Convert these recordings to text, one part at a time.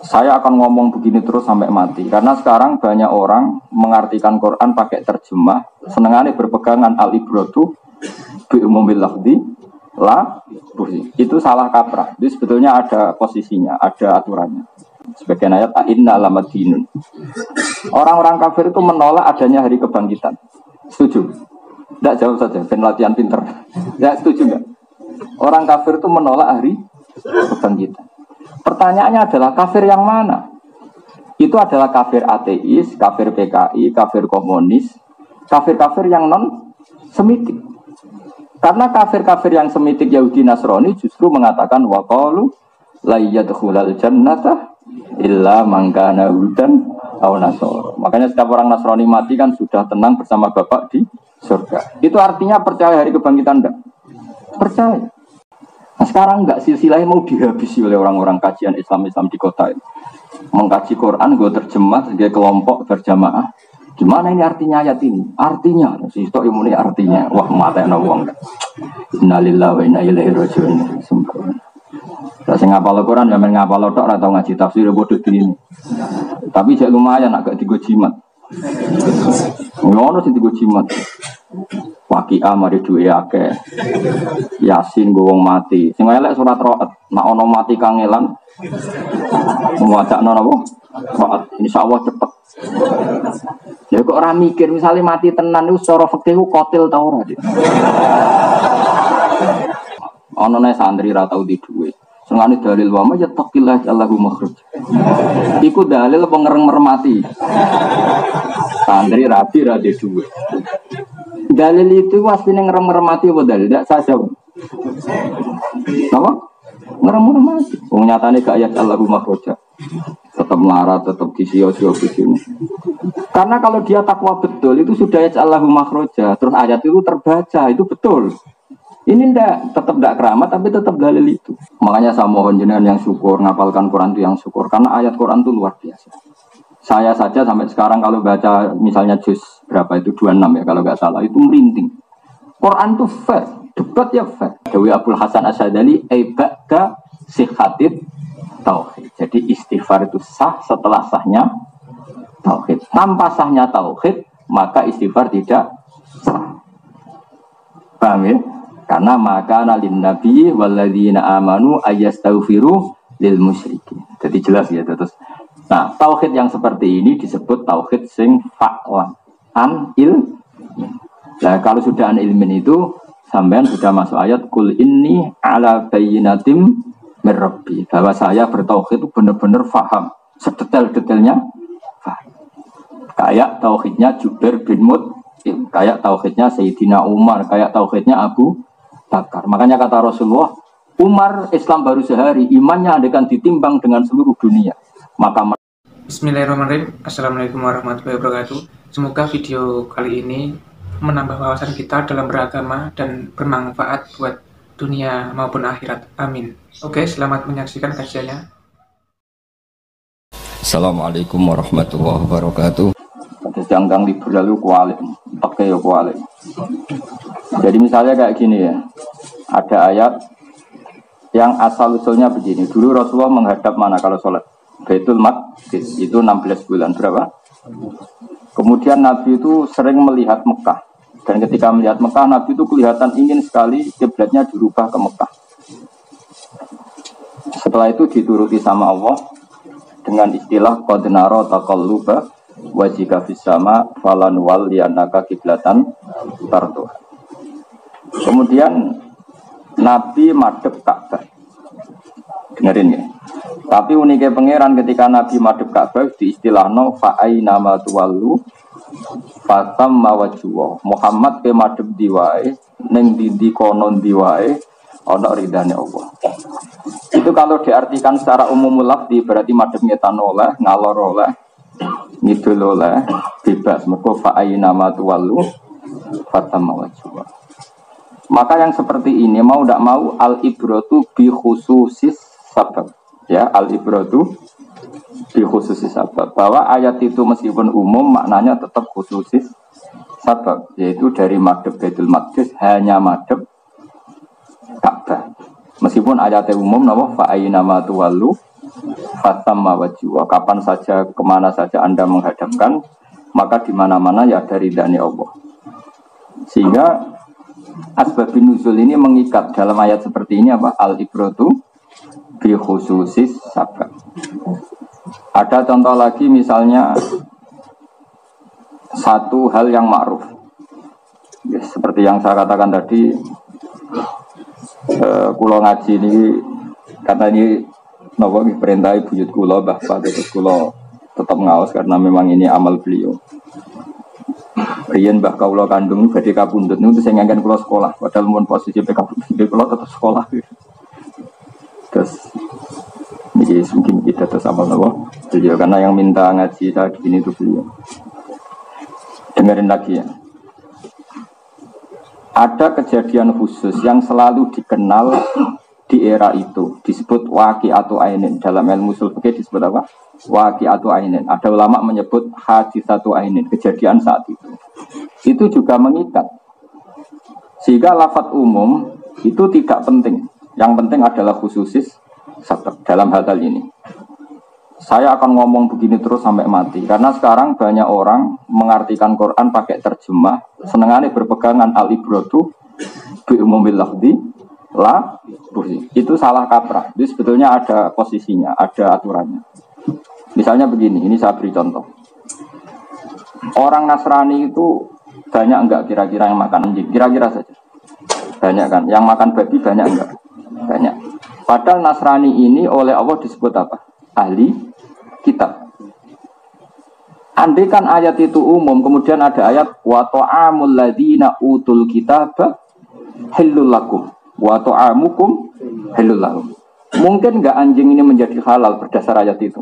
Saya akan ngomong begini terus sampai mati. Karena sekarang banyak orang mengartikan Quran pakai terjemah. Senengannya berpegangan al-ibratu bi umumil lafzi la bursi. Itu salah kaprah. Jadi sebetulnya ada posisinya, ada aturannya. Sebagian ayat inna lamadinun. Orang-orang kafir itu menolak adanya hari kebangkitan. Setuju? Tidak, jawab saja. Ben latihan pinter. Ya, setuju enggak? Orang kafir itu menolak hari kebangkitan. Pertanyaannya adalah kafir yang mana? Itu adalah kafir ateis, kafir PKI, kafir komunis, kafir-kafir yang non-semitik. Karena kafir-kafir yang semitik Yahudi Nasrani justru mengatakan waqalu la yadkhulul jannata illa man kana hudan aw nasara. Makanya setiap orang Nasrani mati kan sudah tenang bersama Bapak di surga. Itu artinya percaya hari kebangkitan enggak? Percaya. Nah, sekarang enggak, silsilahnya mau dihabisi oleh orang-orang kajian Islam-Islam di kota ini. Mengkaji Quran, gue terjemah sebagai kelompok berjamaah. Gimana ini artinya ayat ini? Artinya, si itu ilmu ini artinya. Wah, mata yang nawang. Innalillahi wa inna ilaihi raji'un. Sempurna. Saya ngapal Quran, ya main ngapal tok atau ngaji tafsir bodoh ini. Tapi saya lumayan agak digo jimat. Ngono sing digo jimat. Waqiah mari duwe akeh. Yasin go wong mati. Sing elek surat Ra'd. Nek ana mati kangelan muwacakno napa? Ra'd. Insyaallah cepet. Ya kok ora mikir misale mati tenan iku secara fikih ku qatil ta ora. Ana nek santri ra tau di dhuwit. Sengane dalil wa ma yattaqillah Allahu makhraj. Iku dalil pengereng mermati. Santri rabi ra di dhuwit. Dalil itu asline ngerem mermati apa dalil? Tidak saja. Apa? Ngerem mermati. Wong nyatane gak ayat Allahu makhraj. Tetap melarat, tetap disio-sio begini. Karena kalau dia takwa betul itu sudah ayat Allahu makhraj. Terus ayat itu terbaca, itu betul. Ini tetap tidak keramat, tapi tetap dalil itu. Makanya saya mohon jenengan yang syukur, ngapalkan Quran itu yang syukur. Karena ayat Quran itu luar biasa. Saya saja sampai sekarang kalau baca misalnya juz berapa itu 26 ya kalau nggak salah, itu merinding. Quran itu fair, debat ya fair. Dewi Abdul Hasan Asy'adzali ba'da sihhatid tauhid. Jadi istighfar itu sah setelah sahnya tauhid. Tanpa sahnya tauhid, maka istighfar tidak sah. Paham ya? Karena maka nalin nabi walladzina amanu ayastaghfiru lil musyrikin. Jadi jelas ya terus. Nah, tauhid yang seperti ini disebut tauhid sing fa'lan an il. Nah, kalau sudah an ilmin itu sampean sudah masuk ayat kul inni ala bayyinatim mir rabbi. Bahwa saya bertauhid itu benar-benar faham, sedetail-detailnya faham. Kayak tauhidnya Jubair bin Mut'im, kayak tauhidnya Sayyidina Umar, kayak tauhidnya Abu Bakar. Makanya kata Rasulullah, Umar Islam baru sehari, imannya akan ditimbang dengan seluruh dunia. Maka Bismillahirrahmanirrahim. Assalamualaikum warahmatullahi wabarakatuh. Semoga video kali ini menambah wawasan kita dalam beragama dan bermanfaat buat dunia maupun akhirat. Amin. Oke, selamat menyaksikan kajiannya. Assalamualaikum warahmatullahi wabarakatuh. Sedangkan libur lalu kualik, pakai ya kualik. Jadi misalnya kayak gini ya, ada ayat yang asal usulnya begini. Dulu Rasulullah menghadap mana kalau sholat? Baitul Maqdis, itu 16 bulan berapa? Kemudian Nabi itu sering melihat Mekah. Dan ketika melihat Mekah, Nabi itu kelihatan ingin sekali kiblatnya dirubah ke Mekah. Setelah itu dituruti sama Allah dengan istilah qad nara taqalluba wajhika fis sama falan walliyannaka kiblatan tarduha. Kemudian Nabi madhep Ka'bah. Dengerin ya. Tapi uniknya pangeran ketika Nabi madhep Ka'bah di istilahno fa'aina ma tuwallu fatamma wajhu. Muhammad ke madhep diwae ning ndi konon diwae ana ridane Allah. Itu kalau diartikan secara umum lafzi berarti madhep ngetan oleh, ngalor oleh, ngidul oleh, bebas. Mergo fa'aina ma tuwallu fatamma wajhu. Maka yang seperti ini mau tidak mau al-ibratu bi khususis sabab. Ya, al-ibratu bi khususis sabab. Bahwa ayat itu meskipun umum maknanya tetap khususis sabab, yaitu dari madhab Baitul Maqdis hanya madhab Ka'bah. Meskipun ayatnya umum napa fa aina ma tuwallu fatamma wajhu, kapan saja kemana saja Anda menghadapkan, maka di mana-mana ya ada ridhani Allah. Sehingga asbabun nuzul ini mengikat dalam ayat seperti ini apa? Al-ibratu bi khususis sabab. Ada contoh lagi misalnya satu hal yang ma'ruf. Ya, seperti yang saya katakan tadi, kulo ngaji ini karena ini nopo perintah buyut kulo bapak terus kulo tetap ngaos karena memang ini amal beliau. Riyen mbah kawula kandung badhe kapundhut niku sing ngangken kula sekolah padahal mun posisi PKB kula tetap sekolah. Terus ini mungkin kita terus amal nopo beliau karena yang minta ngaji saya di sini itu beliau. Dengerin lagi ya. Ada kejadian khusus yang selalu dikenal di era itu, disebut waqi'atu ainin. Dalam ilmu ushul fikih disebut apa? Waqi'atu ainin. Ada ulama menyebut haditsatu ainin, kejadian saat itu. Itu juga mengikat. Sehingga lafadz umum itu tidak penting. Yang penting adalah khususis sabab dalam hal ini. Saya akan ngomong begini terus sampai mati. Karena sekarang banyak orang mengartikan Quran pakai terjemah. Senengannya berpegangan al-ibratu bi umumil lafzi la bursi. Itu salah kaprah. Jadi sebetulnya ada posisinya, ada aturannya. Misalnya begini, ini saya beri contoh. Orang Nasrani itu banyak enggak kira-kira yang makan anjing? Kira-kira saja. Banyak kan? Yang makan babi banyak enggak? Banyak. Padahal Nasrani ini oleh Allah disebut apa? Ahli kitab. Andai kan ayat itu umum, kemudian ada ayat wa ta'amul ladzina utul kitaba halul lakum wa ta'amukum halul lahum. Mungkin enggak anjing ini menjadi halal berdasar ayat itu?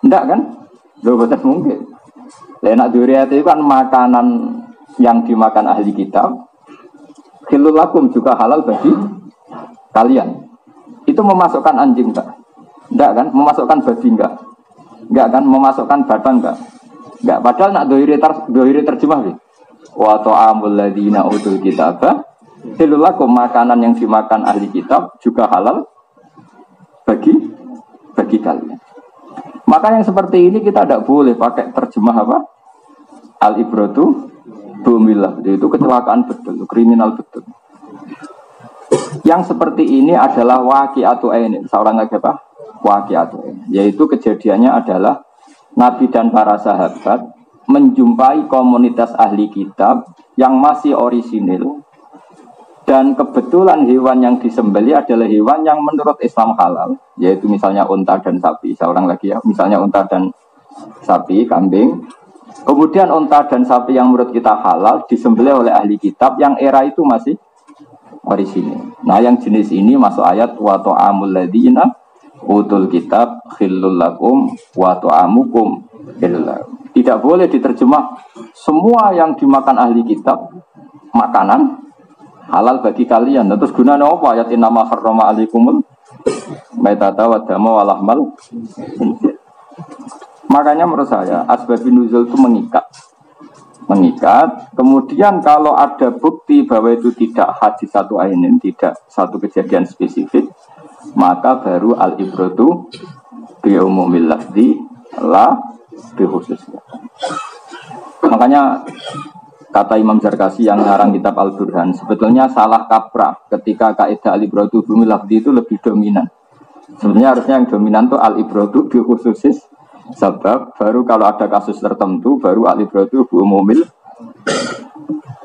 Enggak kan? Loh, betul mungkin. Lenak duriat itu kan makanan yang dimakan ahli kitab. Halul lakum juga halal bagi kalian. Itu memasukkan anjing enggak? Enggak kan? Memasukkan babi enggak? Enggak kan? Memasukkan badan enggak? Enggak. Padahal nak dohiri terjemah nih. Wa ta'amul ladzina utul kitaba halul lakum, makanan yang dimakan ahli kitab juga halal bagi kalian. Maka yang seperti ini kita tidak boleh pakai terjemah apa? Al-ibratu bumillah. Itu kecelakaan betul, kriminal betul. Yang seperti ini adalah waqi'atu ainin. Seorang lagi apa? Waqi'atu ainin. Yaitu kejadiannya adalah Nabi dan para sahabat menjumpai komunitas ahli kitab yang masih orisinil. Dan kebetulan hewan yang disembelih adalah hewan yang menurut Islam halal, yaitu misalnya unta dan sapi. Seorang lagi ya, misalnya unta dan sapi, kambing. Kemudian unta dan sapi yang menurut kita halal disembelih oleh ahli kitab yang era itu masih orisinil. Nah, yang jenis ini masuk ayat wa ta'amul ladzina utul kitab khillul lakum wa ta'amukum khillul lakum. Tidak boleh diterjemah semua yang dimakan ahli kitab makanan halal bagi kalian. Terus gunanya apa ayat innama harrama alaikumul maitata wa dama wa lahmal khinzir. Makanya menurut saya asbabun nuzul itu mengikat. Kemudian kalau ada bukti bahwa itu tidak hadis satu ainin, tidak satu kejadian spesifik, maka baru al-ibratu bi umumil lafzi la bi khusus. Makanya kata Imam Zarkasi yang ngarang kitab Al-Burhan, sebetulnya salah kaprah ketika kaidah al-ibratu bi umumil lafzi itu lebih dominan. Sebenarnya harusnya yang dominan itu al-ibratu bi khususis sebab, baru kalau ada kasus tertentu baru al-ibratu bi umumil.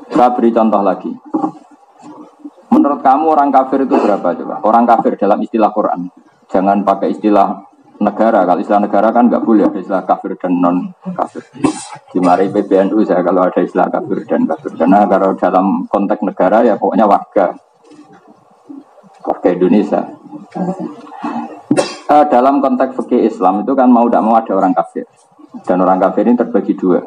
Saya beri contoh lagi. Menurut kamu orang kafir itu berapa coba? Orang kafir dalam istilah Quran. Jangan pakai istilah negara. Kalau istilah negara kan nggak boleh ada istilah kafir dan non kafir. Di mari PBNU saya kalau ada istilah kafir dan kafir. Karena kalau dalam konteks negara ya pokoknya warga Indonesia. Dalam konteks fikih Islam itu kan mau tidak mau ada orang kafir. Dan orang kafir ini terbagi dua.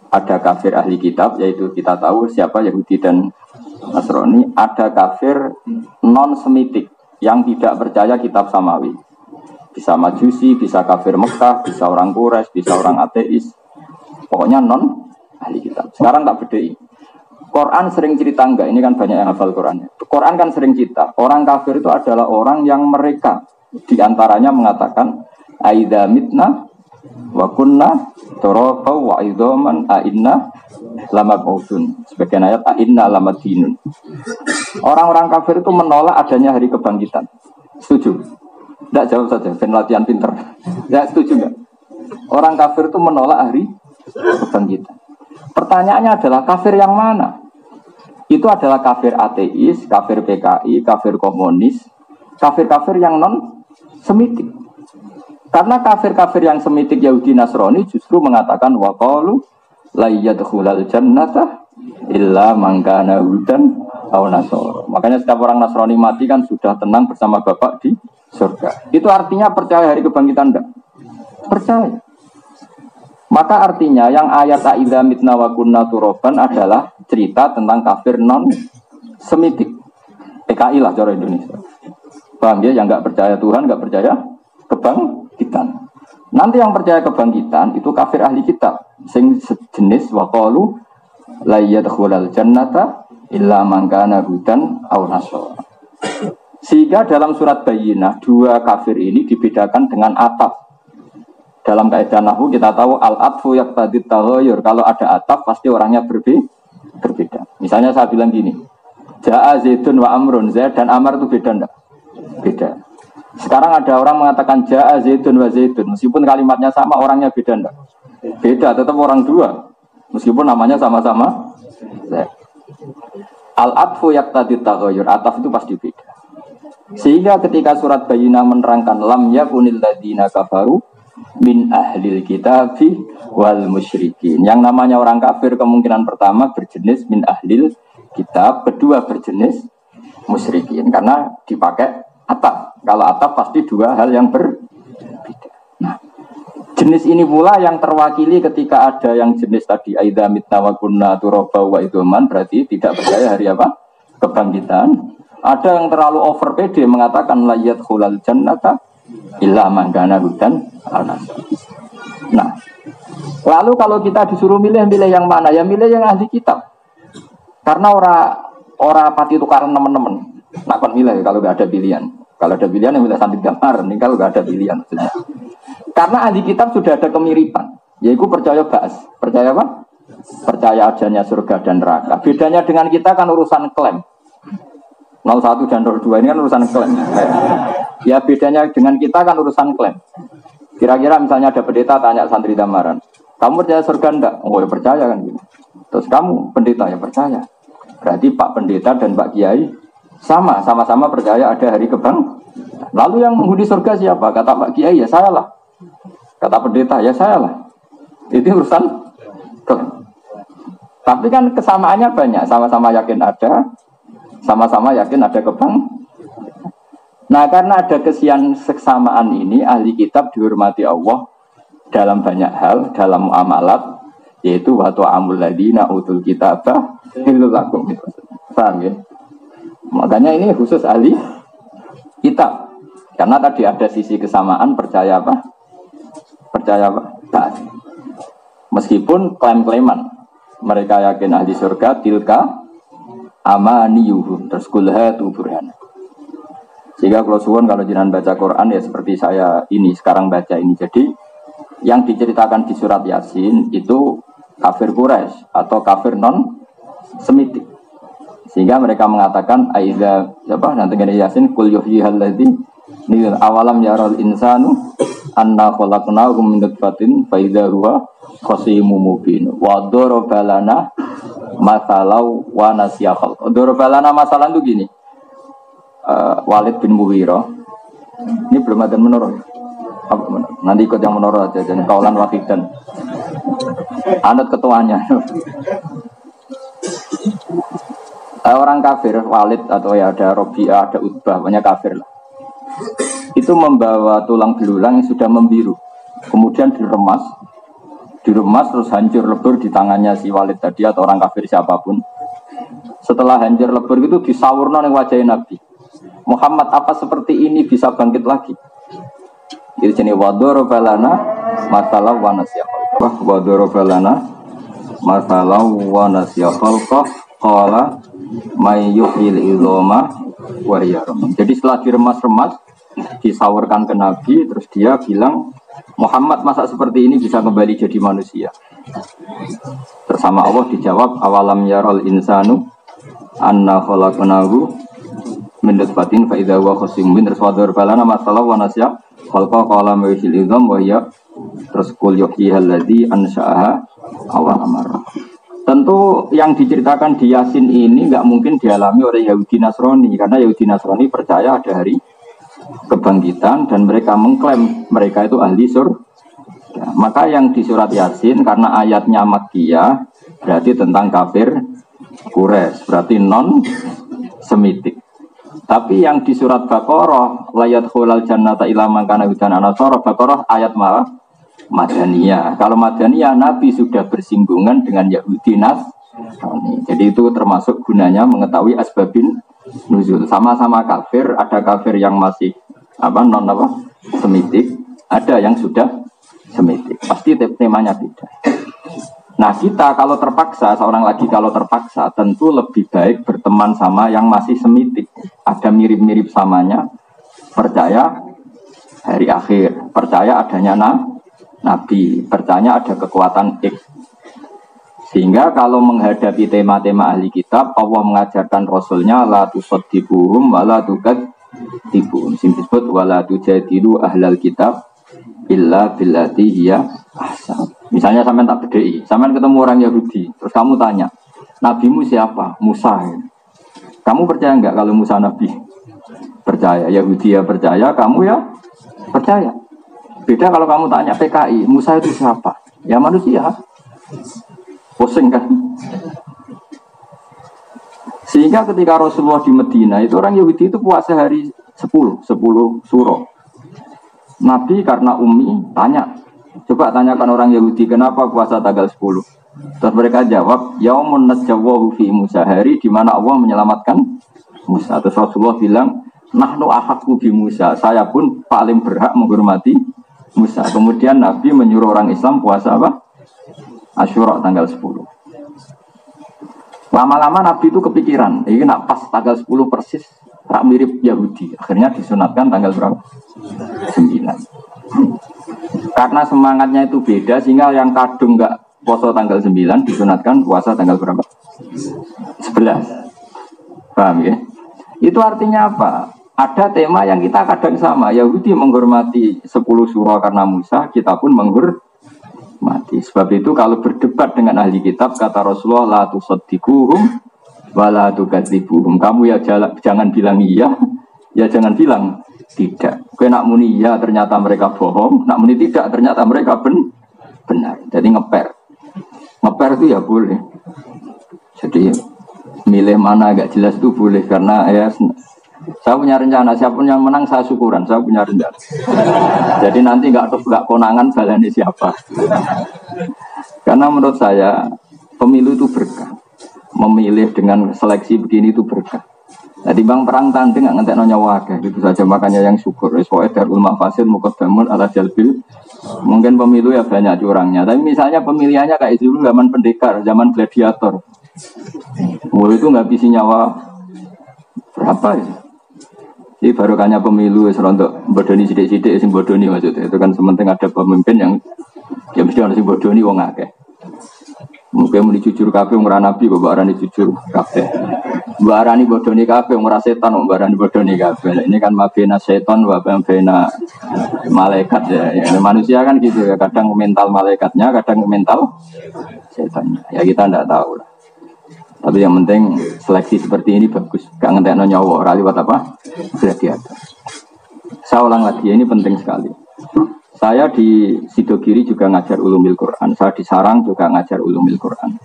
Ada kafir ahli kitab, yaitu kita tahu siapa Yahudi dan Nasrani. Ada kafir non-semitik yang tidak percaya kitab samawi. Bisa majusi, bisa kafir Mekah, bisa orang Quraisy, bisa orang ateis. Pokoknya non ahli kitab. Sekarang tak bedai. Quran sering cerita enggak, ini kan banyak yang hafal Quran. Quran kan sering cerita, orang kafir itu adalah orang yang mereka Di antaranya mengatakan aidza mitna wa kunna turaba wa idzaman a inna lamab'utsun. Sebagian ayat a inna lamadinun. Orang-orang kafir itu menolak adanya hari kebangkitan. Setuju? Tidak, jawab saja, ben latihan pinter. Ya, setuju enggak? Orang kafir itu menolak hari kebangkitan. Pertanyaannya adalah kafir yang mana? Itu adalah kafir ateis, kafir PKI, kafir komunis, kafir-kafir yang non-semitik. Karena kafir-kafir yang semitik Yahudi Nasrani justru mengatakan waqalu la yadkhulul jannata illa man kana hudan aw nasara. Makanya setiap orang Nasrani mati kan sudah tenang bersama Bapak di surga. Itu artinya percaya hari kebangkitan enggak? Percaya. Maka artinya yang ayat aidza mitna wa kunna turaban adalah cerita tentang kafir non semitik. PKI lah cara Indonesia. Paham ya, yang enggak percaya Tuhan, enggak percaya kebangkitan. Nanti yang percaya kebangkitan itu kafir ahli kitab sing sejenis waqalu la yadkhulul jannata illa man kana hudan aw nasara. Sehingga dalam surat Bayyinah dua kafir ini dibedakan dengan ataf. Dalam kaidah nahwu kita tahu al-atfu yaqtadi taghayyur. Kalau ada ataf pasti orangnya berbeda. Misalnya saya bilang gini, Ja'a Zaidun wa Amrun, Zaid dan Amar itu beda enggak? Beda. Sekarang ada orang mengatakan Ja'a Zaidun wa Zaidun, meskipun kalimatnya sama, orangnya beda enggak? Beda, tetap orang dua. Meskipun namanya sama-sama Zaid. Al-atfu yaqtadi taghayyur, ataf itu pasti beda. Sehingga ketika surat Bayyinah menerangkan lam yakunil ladzina kafaru min ahlil kitabi wal musyrikin. Yang namanya orang kafir kemungkinan pertama berjenis min ahlil kitab, kedua berjenis musyrikin karena dipakai ataf. Kalau ataf pasti dua hal yang berbeda. Nah, jenis ini pula yang terwakili ketika ada yang jenis tadi aidza mitna wa kunna turaba wa idzaman, berarti tidak percaya hari apa? Kebangkitan. Ada yang terlalu over pede mengatakan la yadkhulul jannata illa man kana hudan anas. Nah, lalu kalau kita disuruh milih yang mana? Ya milih yang ahli kitab. Karena ora pati tukaran teman-teman. Nak kon milih kalau enggak ada pilihan. Kalau ada pilihan yang milih Santi Damar, ini kalau enggak ada pilihan maksudnya. Karena ahli kitab sudah ada kemiripan. Yaitu percaya ba'as. Percaya apa? Percaya adanya surga dan neraka. Bedanya dengan kita kan urusan klaim. 01 dan 02 ini kan urusan klaim. Ya bedanya dengan kita kan urusan klaim. Kira-kira misalnya ada pendeta tanya santri Damaran, kamu percaya surga enggak? Oh ya percaya kan gitu. Terus kamu pendeta ya percaya. Berarti Pak Pendeta dan Pak Kiai sama-sama percaya ada hari kebang. Lalu yang menghuni surga siapa? Kata Pak Kiai ya saya lah. Kata pendeta ya saya lah. Itu urusan klaim. Tapi kan kesamaannya banyak. Sama-sama yakin ada. Sama-sama yakin ada kebang. Nah karena ada kesamaan ini ahli kitab dihormati Allah dalam banyak hal, dalam muamalat, yaitu wa ta'amul ladina utul kitabah hilul lakum. Paham ya? Makanya ini khusus ahli kitab. Karena tadi ada sisi kesamaan percaya apa? Percaya apa? Tak. Meskipun klaim-klaiman mereka yakin ahli surga tilka amaniyuhum terus kulha tu burhan. Sehingga kalau suwon kalau jenengan baca Quran ya seperti saya ini sekarang baca ini. Jadi yang diceritakan di surat Yasin itu kafir Quraisy atau kafir non semitik. Sehingga mereka mengatakan aidza apa nanti ngene Yasin kul yuhyihal ladzi awalam yaral insanu anna khalaqnahu min nutfatin fa idza huwa khasimun mubin wa darabalana masalau wa nasiya khalq. Darabalana masalah itu gini. Walid bin Mughirah. Ini belum ada menurut. Nanti ikut yang menurut aja dan kaulan wakidan. Anut ketuanya. Orang kafir Walid atau ya ada Robi'ah, ada Utbah, banyak kafir lah. Itu membawa tulang belulang yang sudah membiru. Kemudian diremas terus hancur lebur di tangannya si Walid tadi atau orang kafir siapapun. Setelah hancur lebur itu disawurno ning wajah Nabi. Muhammad apa seperti ini bisa bangkit lagi? Itu jenis wadorobalana masalah wa nasyakhalqah. Wadorobalana masalah wa nasyakhalqah qala may yuhyil idhoma wa hiya ramim. Jadi setelah diremas-remas disawarkan ke Nabi, terus dia bilang, Muhammad masa seperti ini bisa kembali jadi manusia. Bersama Allah dijawab, awalam yarol insanu anna khalaqnahu min nutfatin fa idza huwa khasimun terus wadar balana masalah wa nasya khalqa qala ma'il idzam wa hiya terus qul yuhyiha alladzi ansha'aha awal marrah. Tentu yang diceritakan di Yasin ini nggak mungkin dialami oleh Yahudi Nasrani, karena Yahudi Nasrani percaya ada hari kebangkitan dan mereka mengklaim mereka itu ahli surga. Maka yang di surat Yasin karena ayatnya Makkiyah berarti tentang kafir Quraisy, berarti non semitik. Tapi yang di surat Baqarah layat khulal jannata ila man kana hudan anasara, Baqarah ayat Madaniyah. Kalau Madaniyah Nabi sudah bersinggungan dengan Yahudi Nasrani. Jadi itu termasuk gunanya mengetahui asbabin nuzul. Sama-sama kafir, ada kafir yang masih non semitik, ada yang sudah semitik. Pasti temanya beda. Nah kita kalau terpaksa, seorang lagi kalau terpaksa tentu lebih baik berteman sama yang masih semitik. Ada mirip-mirip samanya, percaya hari akhir, percaya adanya Nabi, percaya ada kekuatan X. Sehingga kalau menghadapi tema-tema ahli kitab, Allah mengajarkan Rasulnya la tusaddiquhum wa la tukadzibun. Sing disebut wa la tujadilu ahlal kitab illa billati hiya ahsan. Misalnya sampean tak bedheki, sampean ketemu orang Yahudi, terus kamu tanya, nabimu siapa? Musa. Kamu percaya enggak kalau Musa nabi? Percaya. Yahudi ya percaya, kamu ya percaya. Beda kalau kamu tanya PKI, Musa itu siapa? Ya manusia. Pusing kan? Sehingga ketika Rasulullah di Medina, itu orang Yahudi itu puasa hari 10 suro. Nabi karena Ummi tanya, coba tanyakan orang Yahudi kenapa puasa tanggal 10. Terus mereka jawab, yaumun najjawahu fi Musa, hari di mana Allah menyelamatkan Musa. Terus Rasulullah bilang, nahnu ahaqqu bi Musa, saya pun paling berhak menghormati Musa. Kemudian Nabi menyuruh orang Islam puasa apa? Asyura tanggal 10. Lama-lama Nabi itu kepikiran, ini nak pas tanggal 10 persis, tak mirip Yahudi. Akhirnya disunatkan tanggal berapa? 9. Karena semangatnya itu beda, sehingga yang kadung enggak puasa tanggal 9 disunatkan puasa tanggal berapa? 11. Paham ya? Itu artinya apa? Ada tema yang kita kadang sama. Yahudi menghormati 10 surah karena Musa, kita pun menghormati. Sebab itu kalau berdebat dengan ahli kitab, kata Rasulullah, la tusaddiquhum wa la tukadzibuhum. Kamu ya jangan bilang iya, ya jangan bilang tidak. Kowe nak muni iya ternyata mereka bohong, nak muni tidak ternyata mereka benar. Jadi ngeper itu ya boleh. Jadi milih mana agak jelas itu boleh, karena ya saya punya rencana, siapapun yang menang saya syukuran, saya punya rencana. Jadi nanti nggak konangan balani siapa. Karena menurut saya pemilu itu berkah. Memilih dengan seleksi begini itu berkah. Jadi bang perang tanding nggak ngentek nyawa gitu saja, makanya yang syukur. Soalnya darul mafasid muqaddamun ala jalbil. Mungkin pemilu ya banyak curangnya. Tapi misalnya pemilihannya kayak dulu zaman pendekar, zaman gladiator. Itu nggak bisa nyawa berapa ya? Jadi barokahnya pemilu serontok bodoni sidik-sidik sing bodoni maksudnya. Itu kan sementing ada pemimpin yang ya mesti harus sing bodoni wong akeh. Mungkin muni jujur kabeh ora nabi kok arani jujur kabeh. Mbak arani bodoni kabeh ora setan kok arani bodoni kabeh. Ini kan mabena setan wa mabena malaikat ya. Manusia kan gitu ya, kadang mental malaikatnya, kadang mental setannya. Ya kita ndak tahu lah. Tapi yang penting seleksi seperti ini bagus. Gak ngentekno nyawa, ora liwat apa? Gladiator. Saya ulang lagi, ini penting sekali. Saya di Sidogiri juga ngajar ulumil Quran. Saya di Sarang juga ngajar ulumil Quran.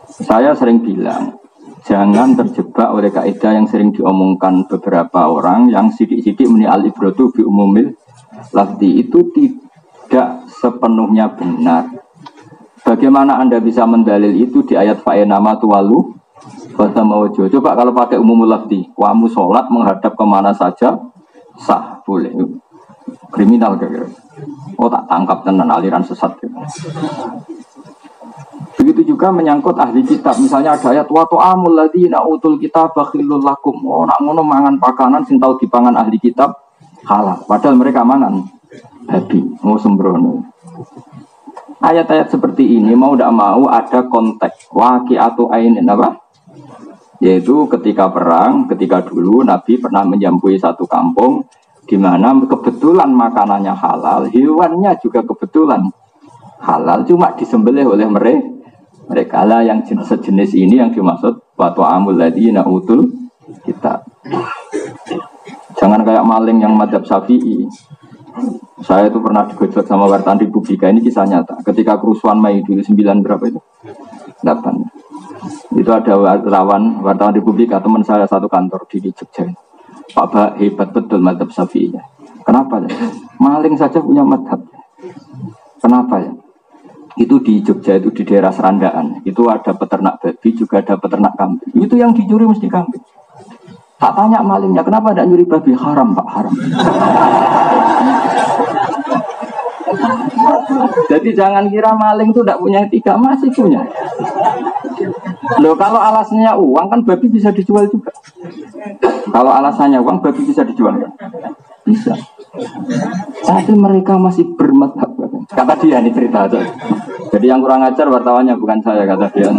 Saya sering bilang, jangan terjebak oleh kaidah yang sering diomongkan beberapa orang yang sidik-sidik muni al-ibratu bi umumil lafzi. Itu tidak sepenuhnya benar. Bagaimana Anda bisa mendalil itu di ayat fa'enama tuwalu bahasa mawajud. Coba kalau pakai umumul lafzi, kamu sholat menghadap kemana saja sah, boleh. Kriminal kira-kira. Oh tak tangkap tenan aliran sesat. Begitu juga menyangkut ahli kitab. Misalnya ada ayat wa ta'amul ladzina utul kitab bakhilul lakum. Oh nak ngono mangan pakanan sing tau dipangan ahli kitab halal. Padahal mereka mangan babi, mau sembrono. Ayat-ayat seperti ini mau tidak mau ada konteks waqi'atu ainin apa? Yaitu ketika perang, ketika dulu Nabi pernah menjambui satu kampung di mana kebetulan makanannya halal, hewannya juga kebetulan halal, cuma disembelih oleh mereka lah yang sejenis ini yang dimaksud wa ta'amul ladzina utul kitab. Jangan kayak maling yang madzhab Syafi'i. Saya itu pernah digojlok sama wartawan Republika, ini kisah nyata. Ketika kerusuhan Mei dulu 9 berapa itu? 8. Itu ada wartawan Republika, teman saya satu kantor di Jogja. Pak Ba, hebat betul madzhab Syafi'i. Kenapa ya? Maling saja punya madzhab. Kenapa ya? Itu di Jogja, itu di daerah Serandaan. Itu ada peternak babi, juga ada peternak kambing. Itu yang dicuri mesti kambing. Tak tanya malingnya, kenapa tidak nyuri babi? Haram Pak, haram. Jadi jangan kira maling itu tidak punya etika, masih punya. Loh, kalau alasannya uang kan babi bisa dijual juga. Kalau alasannya uang babi bisa dijual kan? Bisa. Tapi mereka masih bermadhab. Kata dia, ini cerita aja. Jadi yang kurang ajar wartawannya bukan saya, kata dia.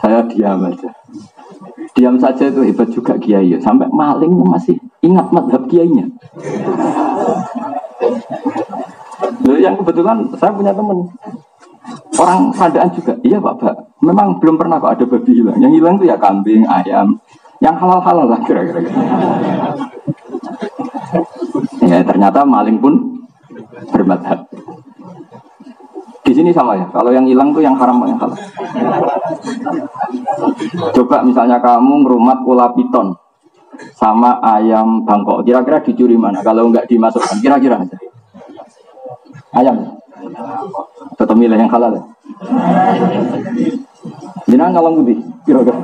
Saya diam aja. Diam saja itu hebat juga kiai. Sampai maling masih ingat madhab kiainya. Yang kebetulan saya punya teman orang Sandaan juga. Iya Pak, memang belum pernah kok ada babi hilang. Yang hilang itu ya kambing, ayam, yang halal-halal lah kira-kira. Ya ternyata maling pun bermadhab. Di sini sama ya. Kalau yang hilang tuh yang haram yang halal. Coba misalnya kamu ngerumat ular piton sama ayam Bangkok, kira-kira dicuri mana? Kalau enggak dimasukkan, kira-kira aja. Ayam. Tetap milih yang halal ya. Jangan kalau putih, kira-kira.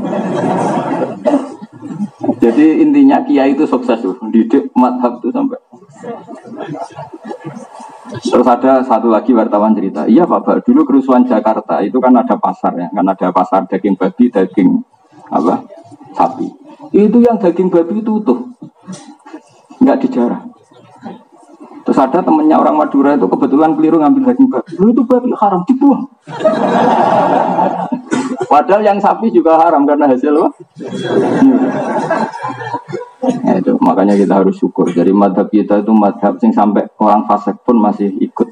Jadi intinya kiai itu sukses tuh, didik madhab itu sampai. Terus ada satu lagi wartawan cerita, iya Pak, dulu kerusuhan Jakarta itu kan ada pasar ya, kan ada pasar daging babi, daging apa, sapi. Itu yang daging babi itu utuh, nggak dijarah. Terus ada temennya orang Madura itu kebetulan keliru ngambil daging babi, itu babi haram dibuang. Padahal yang sapi juga haram karena hasil apa? Ya itu makanya kita harus syukur. Jadi madhab kita itu madhab yang sampai orang fasik pun masih ikut.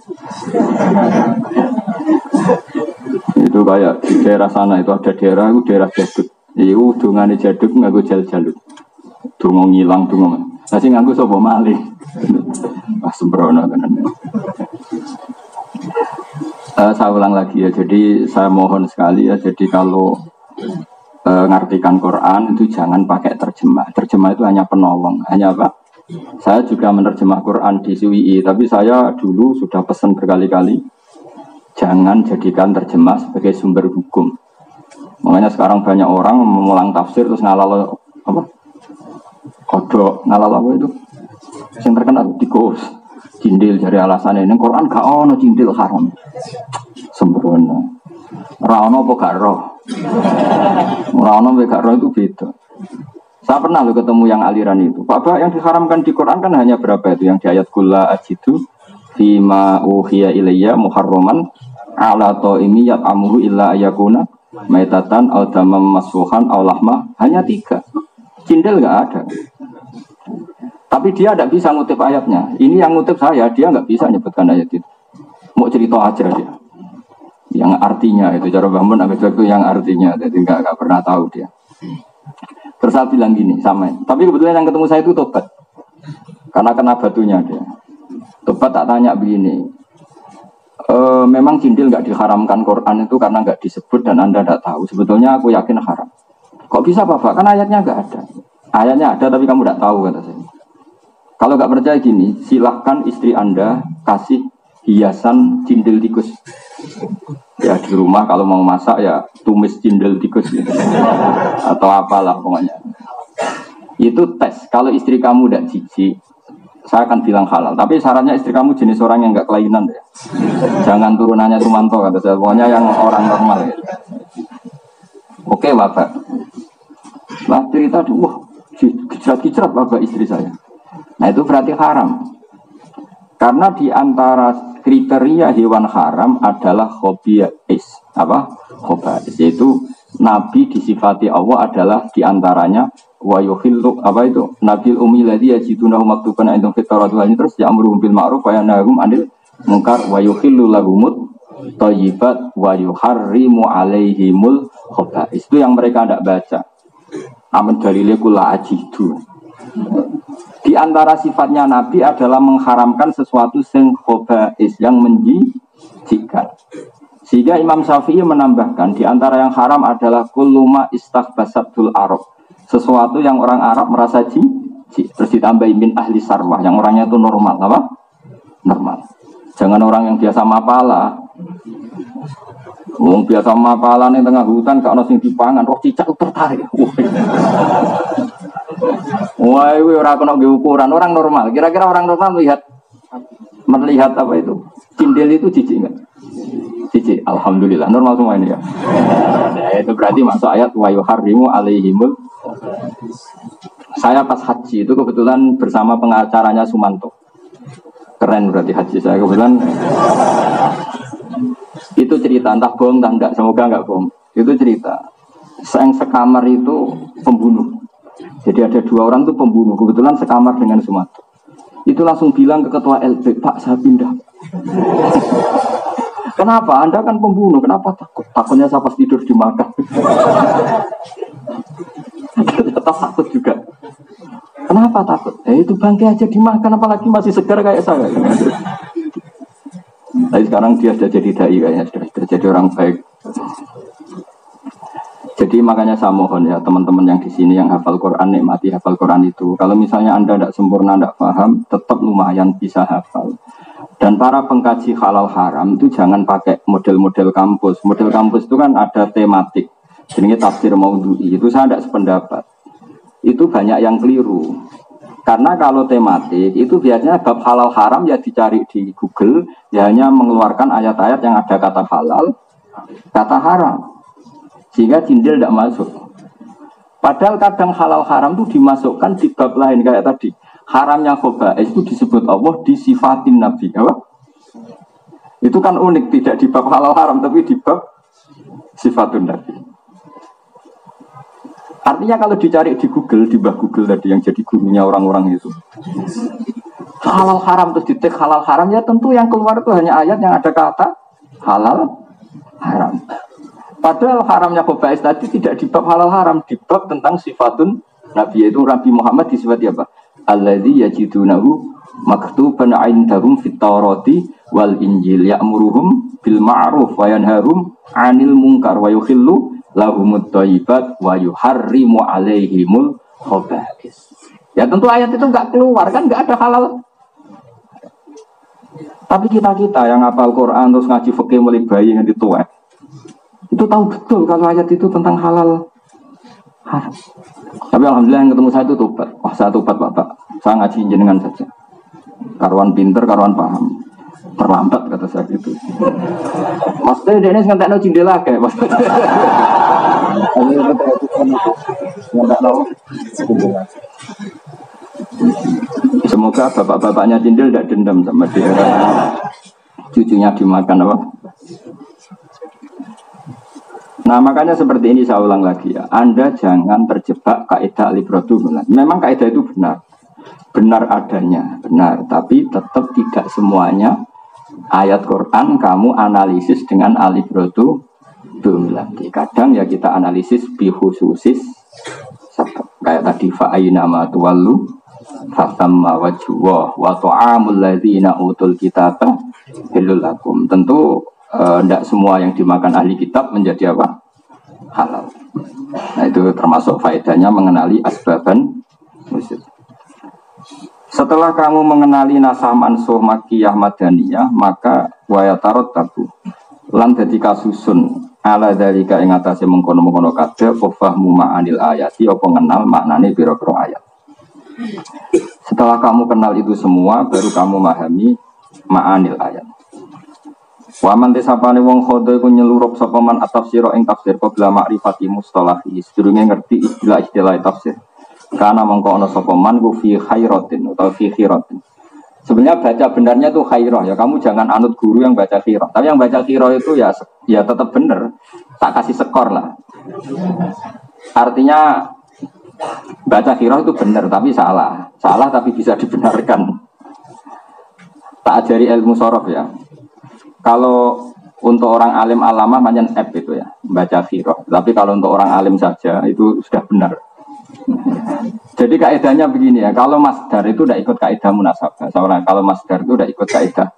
Itu kayak di daerah sana itu ada daerah jaduk. Itu dungane jaduk nganggo jal-jalut. Dungo ngilang dungo. Nasi nganggo sapa malih. Pas sembrono tenan. Saya ulang lagi ya. Jadi saya mohon sekali ya. Jadi kalau ngartikan Quran itu jangan pakai terjemah. Terjemah itu hanya penolong, hanya apa? Saya juga menerjemah Quran di SUII, tapi saya dulu sudah pesan berkali-kali jangan jadikan terjemah sebagai sumber hukum. Makanya sekarang banyak orang mengulang tafsir terus ngalal apa? Kodok, ngalal apa itu? Yang terkenal tikus, cindil dari alasan ini Quran gak ono cindil haram. Sembrono. Ora ono apa gak roh. Ora ono gak roh itu beda. Saya pernah loh ketemu yang aliran itu. Pak, yang diharamkan di Quran kan hanya berapa itu? Yang di ayat kulla ajidu fima uhiya ilayya muharraman ala ta'imi yat'amuhu illa ayakuna maitatan aw damam masfuhan aw lahma. Hanya 3. Cindil gak ada. Tapi dia tidak bisa ngutip ayatnya. Ini yang ngutip saya, dia nggak bisa nyebutkan ayat itu. Mau cerita aja dia. Yang artinya itu cara bangun agak itu yang artinya, jadi nggak pernah tahu dia. Terus saya bilang gini sama, tapi kebetulan yang ketemu saya itu tobat, karena kena batunya dia. Tobat tak tanya begini, memang cindil nggak diharamkan Quran itu karena nggak disebut dan Anda tidak tahu. Sebetulnya aku yakin haram. Kok bisa Bapak? Kan ayatnya nggak ada. Ayatnya ada tapi kamu tidak tahu kata saya. Kalau nggak percaya gini, silahkan istri Anda kasih hiasan cindil tikus. Ya di rumah kalau mau masak ya tumis cindil tikus gitu. Atau apalah pokoknya. Itu tes. Kalau istri kamu tidak jijik, saya akan bilang halal. Tapi syaratnya istri kamu jenis orang yang nggak kelainan ya. Jangan turunannya Tumanto kata saya. Pokoknya yang orang normal ya. Oke Bapak. Lah cerita wah kicrat-kicrat Bapak istri saya. Nah itu berarti haram. Karena di antara kriteria hewan haram adalah khobais. Apa? Khobais. Yaitu Nabi disifati Allah adalah di antaranya wa yukhillu apa itu? Nabil ummi ladzi yajidunahu maktuban indahum fit Taurat wal terus ya'muruhum bil ma'ruf wa yanhahum 'anil munkar wa yukhillu lahumut thayyibat wa yuharrimu 'alaihimul khobais. Itu yang mereka tidak baca. Amin dalile kula ajidu. Di antara sifatnya Nabi adalah mengharamkan sesuatu yang khobais, yang menjijikkan. Sehingga Imam Syafi'i menambahkan di antara yang haram adalah kulluma istaghbasatul Arab. Sesuatu yang orang Arab merasa jijik. Terus ditambahin min ahli sarwah, yang orangnya itu normal, apa? Normal. Jangan orang yang biasa mapala. Wong biasa mapala ning tengah hutan gak ono sing dipangan, roh cicak tertarik. Wah, itu orang kena ukuran orang normal. Kira-kira orang normal melihat apa itu? Cindil itu jijik enggak? Jijik. Alhamdulillah normal semua ini ya. Nah, itu berarti masuk ayat wa yuharrimu alaihimul. Saya pas haji itu kebetulan bersama pengacaranya Sumanto. Keren berarti haji saya kebetulan. Itu cerita entah bohong entah enggak, semoga enggak bohong. Itu cerita. Yang sekamar itu pembunuh. Jadi ada 2 orang tuh pembunuh, kebetulan sekamar dengan Sumatera. Itu langsung bilang ke ketua LB, Pak saya pindah. Kenapa? Anda kan pembunuh, kenapa takut? Takutnya saya pas tidur dimakan. Tetap takut juga. Kenapa takut? Itu bangkai aja dimakan, apalagi masih segar kayak saya. Tapi sekarang dia sudah jadi dai kayaknya, sudah jadi orang baik. Jadi makanya saya mohon ya teman-teman yang di sini yang hafal Quran, nikmati hafal Quran itu. Kalau misalnya Anda tidak sempurna, tidak paham, tetap lumayan bisa hafal. Dan para pengkaji halal haram itu jangan pakai model-model kampus. Model kampus itu kan ada tematik. Jadi tafsir maudhu'i. Itu saya tidak sependapat. Itu banyak yang keliru. Karena kalau tematik itu biasanya bab halal haram ya dicari di Google, ya hanya mengeluarkan ayat-ayat yang ada kata halal, kata haram. Sehingga cindil tidak masuk. Padahal kadang halal haram itu dimasukkan di bab lain kayak tadi. Haramnya khobais itu disebut Allah disifatin Nabi. Apa? Itu kan unik, tidak di bab halal haram tapi di bab sifatun Nabi. Artinya kalau dicari di Google, di bab Google tadi yang jadi gurunya orang-orang itu. Halal haram terus ditek halal haram ya tentu yang keluar itu hanya ayat yang ada kata halal haram. Padahal haramnya khobais tadi tidak di bab halal haram, di bab tentang sifatun Nabi, yaitu Nabi Muhammad disifati apa? Alladzi yajidunahu maktuban 'indahum fit Taurati wal Injil ya'muruhum bil ma'ruf wa yanharum 'anil munkar wa yukhillu lahumut thayyibat wa yuharrimu 'alaihimul khobais. Ya tentu ayat itu enggak keluar kan, enggak ada halal. Tapi kita-kita yang hafal Quran terus ngaji fikih mulai bayi nganti tua, itu tahu betul kalau ayat itu tentang halal haram. Tapi alhamdulillah yang ketemu saya itu tobat. Wah saya tobat Bapak, saya ngaji jenengan saja. Karuan pinter, karuan paham. Terlambat kata saya gitu. Maksudnya dia ini ngantek no cindela kayak maksudnya. Semoga bapak-bapaknya cindil tidak dendam sama dia. Cucunya dimakan apa? Nah makanya seperti ini saya ulang lagi ya. Anda jangan terjebak kaidah al-ibratu. Memang kaidah itu benar. Benar adanya, benar. Tapi tetap tidak semuanya ayat Quran kamu analisis dengan al-ibratu. Kadang ya kita analisis bikhususis. Kayak tadi fa'aina ma tuwallu fasamma wajhuwa wa ta'amul ladzina utul kitaba halal lakum. Tentu tidak semua yang dimakan ahli kitab menjadi apa? Halal. Nah itu termasuk faedahnya mengenali asbaban musyrik. Setelah kamu mengenali nasah mansuh makiyah madaniyah, maka wayatarot tabu lan dadi kasusun ala dalika ing atase mengkono-mengkono kabeh fahmu ma'anil ayati apa ngenal maknane pira-pira ayat. Setelah kamu kenal itu semua baru kamu memahami ma'anil ayat. Wa man tisapane wong khodo iku nyelurup sapa man at-tafsira ing tafsir qabla ma'rifati mustalahi sedurunge ngerti istilah-istilah tafsir. Karena mongko ana sapa man ku fi khairatin atau fi khiratin. Sebenarnya baca benarnya itu khairah ya. Kamu jangan anut guru yang baca khirah. Tapi yang baca khirah itu ya tetap benar. Tak kasih skor lah. Artinya baca khirah itu benar tapi salah. Salah tapi bisa dibenarkan. Tak ajari ilmu sorof ya. Kalau untuk orang alim alamah macam F itu ya, baca khirah. Tapi kalau untuk orang alim saja itu sudah benar. Jadi kaidahnya begini ya, kalau masdar itu udah ikut kaidah munasabah. Soalnya kalau masdar itu udah ikut kaidah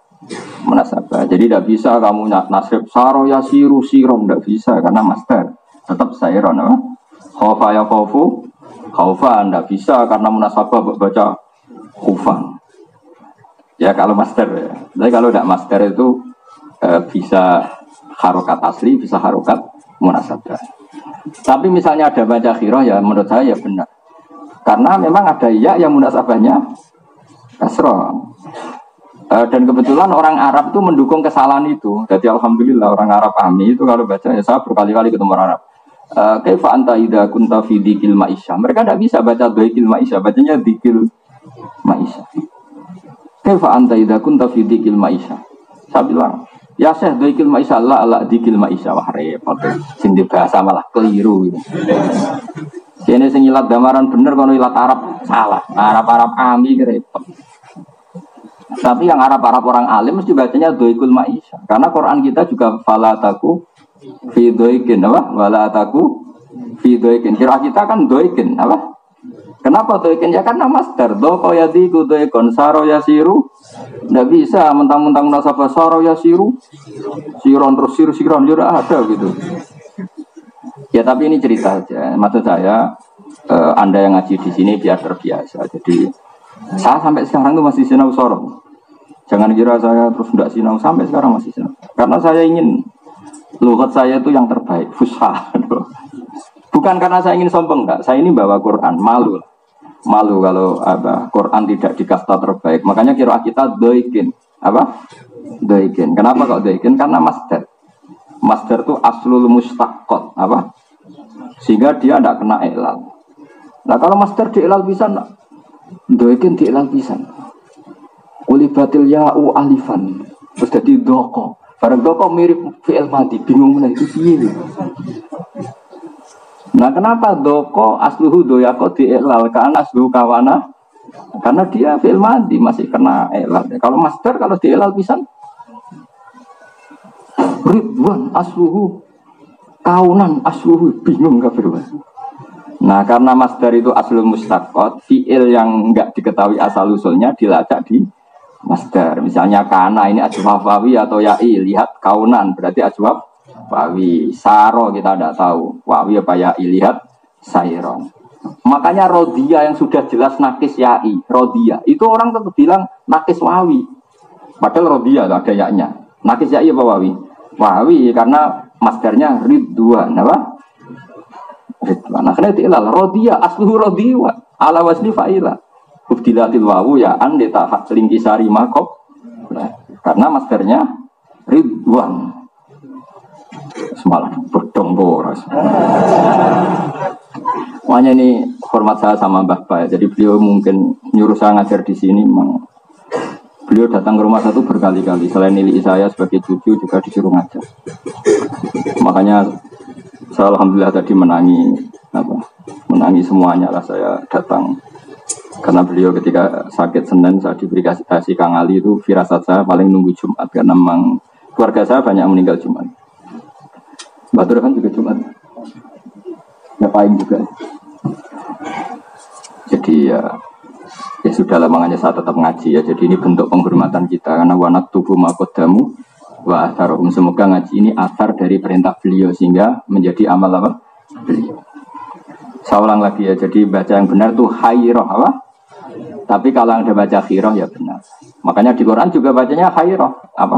munasabah. Jadi tidak bisa kamu nasrib saro ya siru sirom, tidak bisa karena masdar tetap sairon. Khaufa ya khaufu khaufan, tidak bisa karena munasabah baca khufan. Ya kalau masdar ya. Tapi kalau tidak masdar itu bisa harokat asli, bisa harokat munasabah. Tapi misalnya ada baca khirah ya menurut saya ya benar. Karena memang ada ya yang munasabahnya kasroh. Dan kebetulan orang Arab itu mendukung kesalahan itu. Jadi alhamdulillah orang Arab kami itu kalau baca ya saya berkali-kali ketemu orang Arab. Kaifa anta idza kunta fi dzikil ma'isyah. Mereka tidak bisa baca dzikil ma'isyah, bacanya dzikil ma'isyah. Kaifa anta idza kunta fi dzikil ma'isyah. Saya bilang ya Syekh dzikil ma'isyah la dzikil ma'isyah wah repot. Sing bahasa malah keliru gitu. Kene sing ilat gamaran bener kono ilat Arab salah. Arab-Arab kami repot. Tapi yang Arab-Arab orang alim mesti bacanya dzikil ma'isyah. Karena Quran kita juga fala taku fi dzaikin apa? Wala taku fi dzaikin. Kira kita kan dzaikin apa? Kenapa dzaikin? Ya karena masdar dzaka yadiku dzaikon saro yasiru. Tidak bisa mentang-mentang nasabah saro yasiru. Siron terus siron ya ada gitu. Ya tapi ini cerita aja. Maksud saya Anda yang ngaji di sini biar terbiasa. Jadi saya sampai sekarang tuh masih sinau soro. Jangan kira saya terus tidak sinau, sampai sekarang masih sinau. Karena saya ingin lughat saya itu yang terbaik, fusha. Bukan karena saya ingin sombong, enggak. Saya ini bawa Quran, malu kalau Quran tidak dikasta terbaik. Makanya kira kita doikin, apa? Doikin. Kenapa kok doikin? Karena masdar. Masdar itu aslul mustaqqat, apa? Sehingga dia tidak kena ilal. Nah kalau masdar di ilal bisa, doikin di ilal bisa. Ulibatil ya'u alifan. Terus jadi doko. Barang doko mirip fi'il madi. Bingung mana itu piye. Nah kenapa doko asluhu doyako di'ilal. Karena asluhu kawana. Karena dia fi'il madi masih kena ilal. Kalau masdar kalau di'ilal bisa. Ridwan asluhu. Kaunan asluhu. Bingung kafir. Nah karena masdar itu aslul mustaqot. Fi'il yang enggak diketahui asal usulnya dilacak di masdar. Misalnya kana ini ajwaf wawi atau ya'i. Lihat kaunan berarti ajwaf wawi. Saro kita tidak tahu wawi apa ya'i. Lihat sayron. Makanya rodia yang sudah jelas nakis ya'i, rodia itu orang tetap bilang nakis wawi. Padahal rodia ada yaknya. Nakis ya'i apa wawi? Wawi karena masdarnya ridwan apa? Ridwan. Nah karena itu ilal rodia asluhu rodiwa ala wasni fa'ila. Ubdilatil wawu ya andeta hak lingkisari makop. Nah, karena maskernya Ridwan. Semalam berdomboras. Makanya ini hormat saya sama Mbah Ba. Jadi beliau mungkin nyuruh saya ngajar di sini. Memang beliau datang ke rumah satu berkali-kali. Selain nilai saya sebagai cucu juga disuruh ngajar. Makanya saya alhamdulillah tadi menangi semuanya lah saya datang. Karena beliau ketika sakit Senin saya diberi kasih Kang Ali itu firasat saya paling nunggu Jumat karena memang keluarga saya banyak meninggal Jumat. Batur kan juga Jumat. Ngapain juga. Jadi ya sudah makanya saya tetap ngaji ya. Jadi ini bentuk penghormatan kita karena wanak tubuh makodamu wa atharum. Semoga ngaji ini asar dari perintah beliau sehingga menjadi amal apa? Beliau. Saya ulang lagi ya. Jadi baca yang benar tuh khairah apa? Tapi kalau ada baca khirah ya benar. Makanya di Quran juga bacanya khairah apa?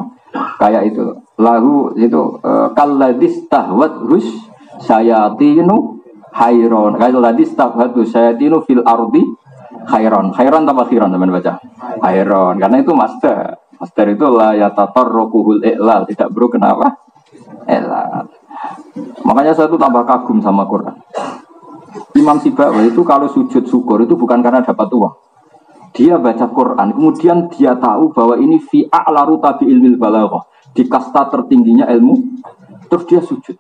Kayak itu. Lahu itu kalladis tahwat hus sayatinu khairon. Kayak ladis tahwat hus sayatinu fil ardi khairon. Khairon tambah khiron teman baca. Khairon. Karena itu masdar. Masdar itu la yatatarrukuhul i'lal. Tidak bro kenapa? I'lal. Makanya saya tuh tambah kagum sama Quran. Imam Sibawi itu kalau sujud syukur itu bukan karena dapat uang. Dia baca Quran, kemudian dia tahu bahwa ini fi a'la rutabi ilmil balaghah, di kasta tertingginya ilmu, terus dia sujud.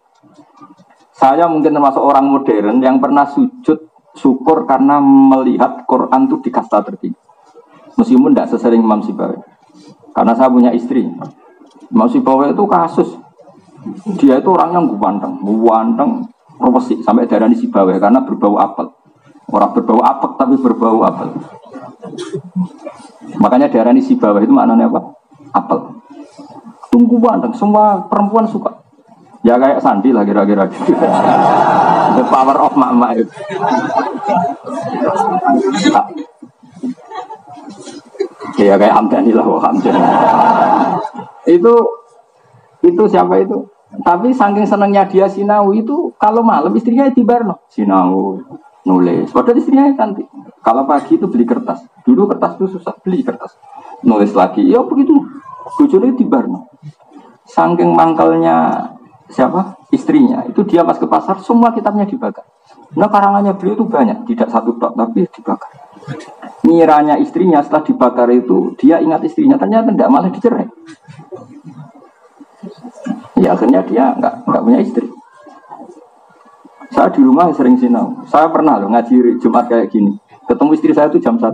Saya mungkin termasuk orang modern yang pernah sujud syukur karena melihat Quran itu di kasta tertinggi. Meskipun tidak sesering Imam Sibawi. Karena saya punya istri. Imam Sibawi itu kasus. Dia itu orang yang ganteng, profesi sampai darah di Sibawi karena berbau apel. Orang berbau apel tapi berbau apel. Makanya darah di Sibawi itu maknanya apa? Apel. Tunggu ganteng, semua perempuan suka. Ya kayak Sandi lah kira-kira gitu. The power of mama itu. Ya kayak Hamdani lah, Hamdani. Itu siapa itu? Tapi saking senangnya dia sinau itu kalau malam istrinya di Barno sinau nulis. Padahal istrinya cantik. Kalau pagi itu beli kertas. Dulu kertas itu susah beli kertas. Nulis lagi. Ya begitu. Bojone di Barno. Saking mangkalnya siapa? Istrinya. Itu dia pas ke pasar semua kitabnya dibakar. Nah karangannya beliau itu banyak, tidak satu tok tapi dibakar. Ngiranya istrinya setelah dibakar itu dia ingat istrinya, ternyata tidak, malah dicerai. Ya akhirnya dia nggak punya istri. Saya di rumah sering sinau. Saya pernah loh ngaji Jumat kayak gini. Ketemu istri saya itu jam 1.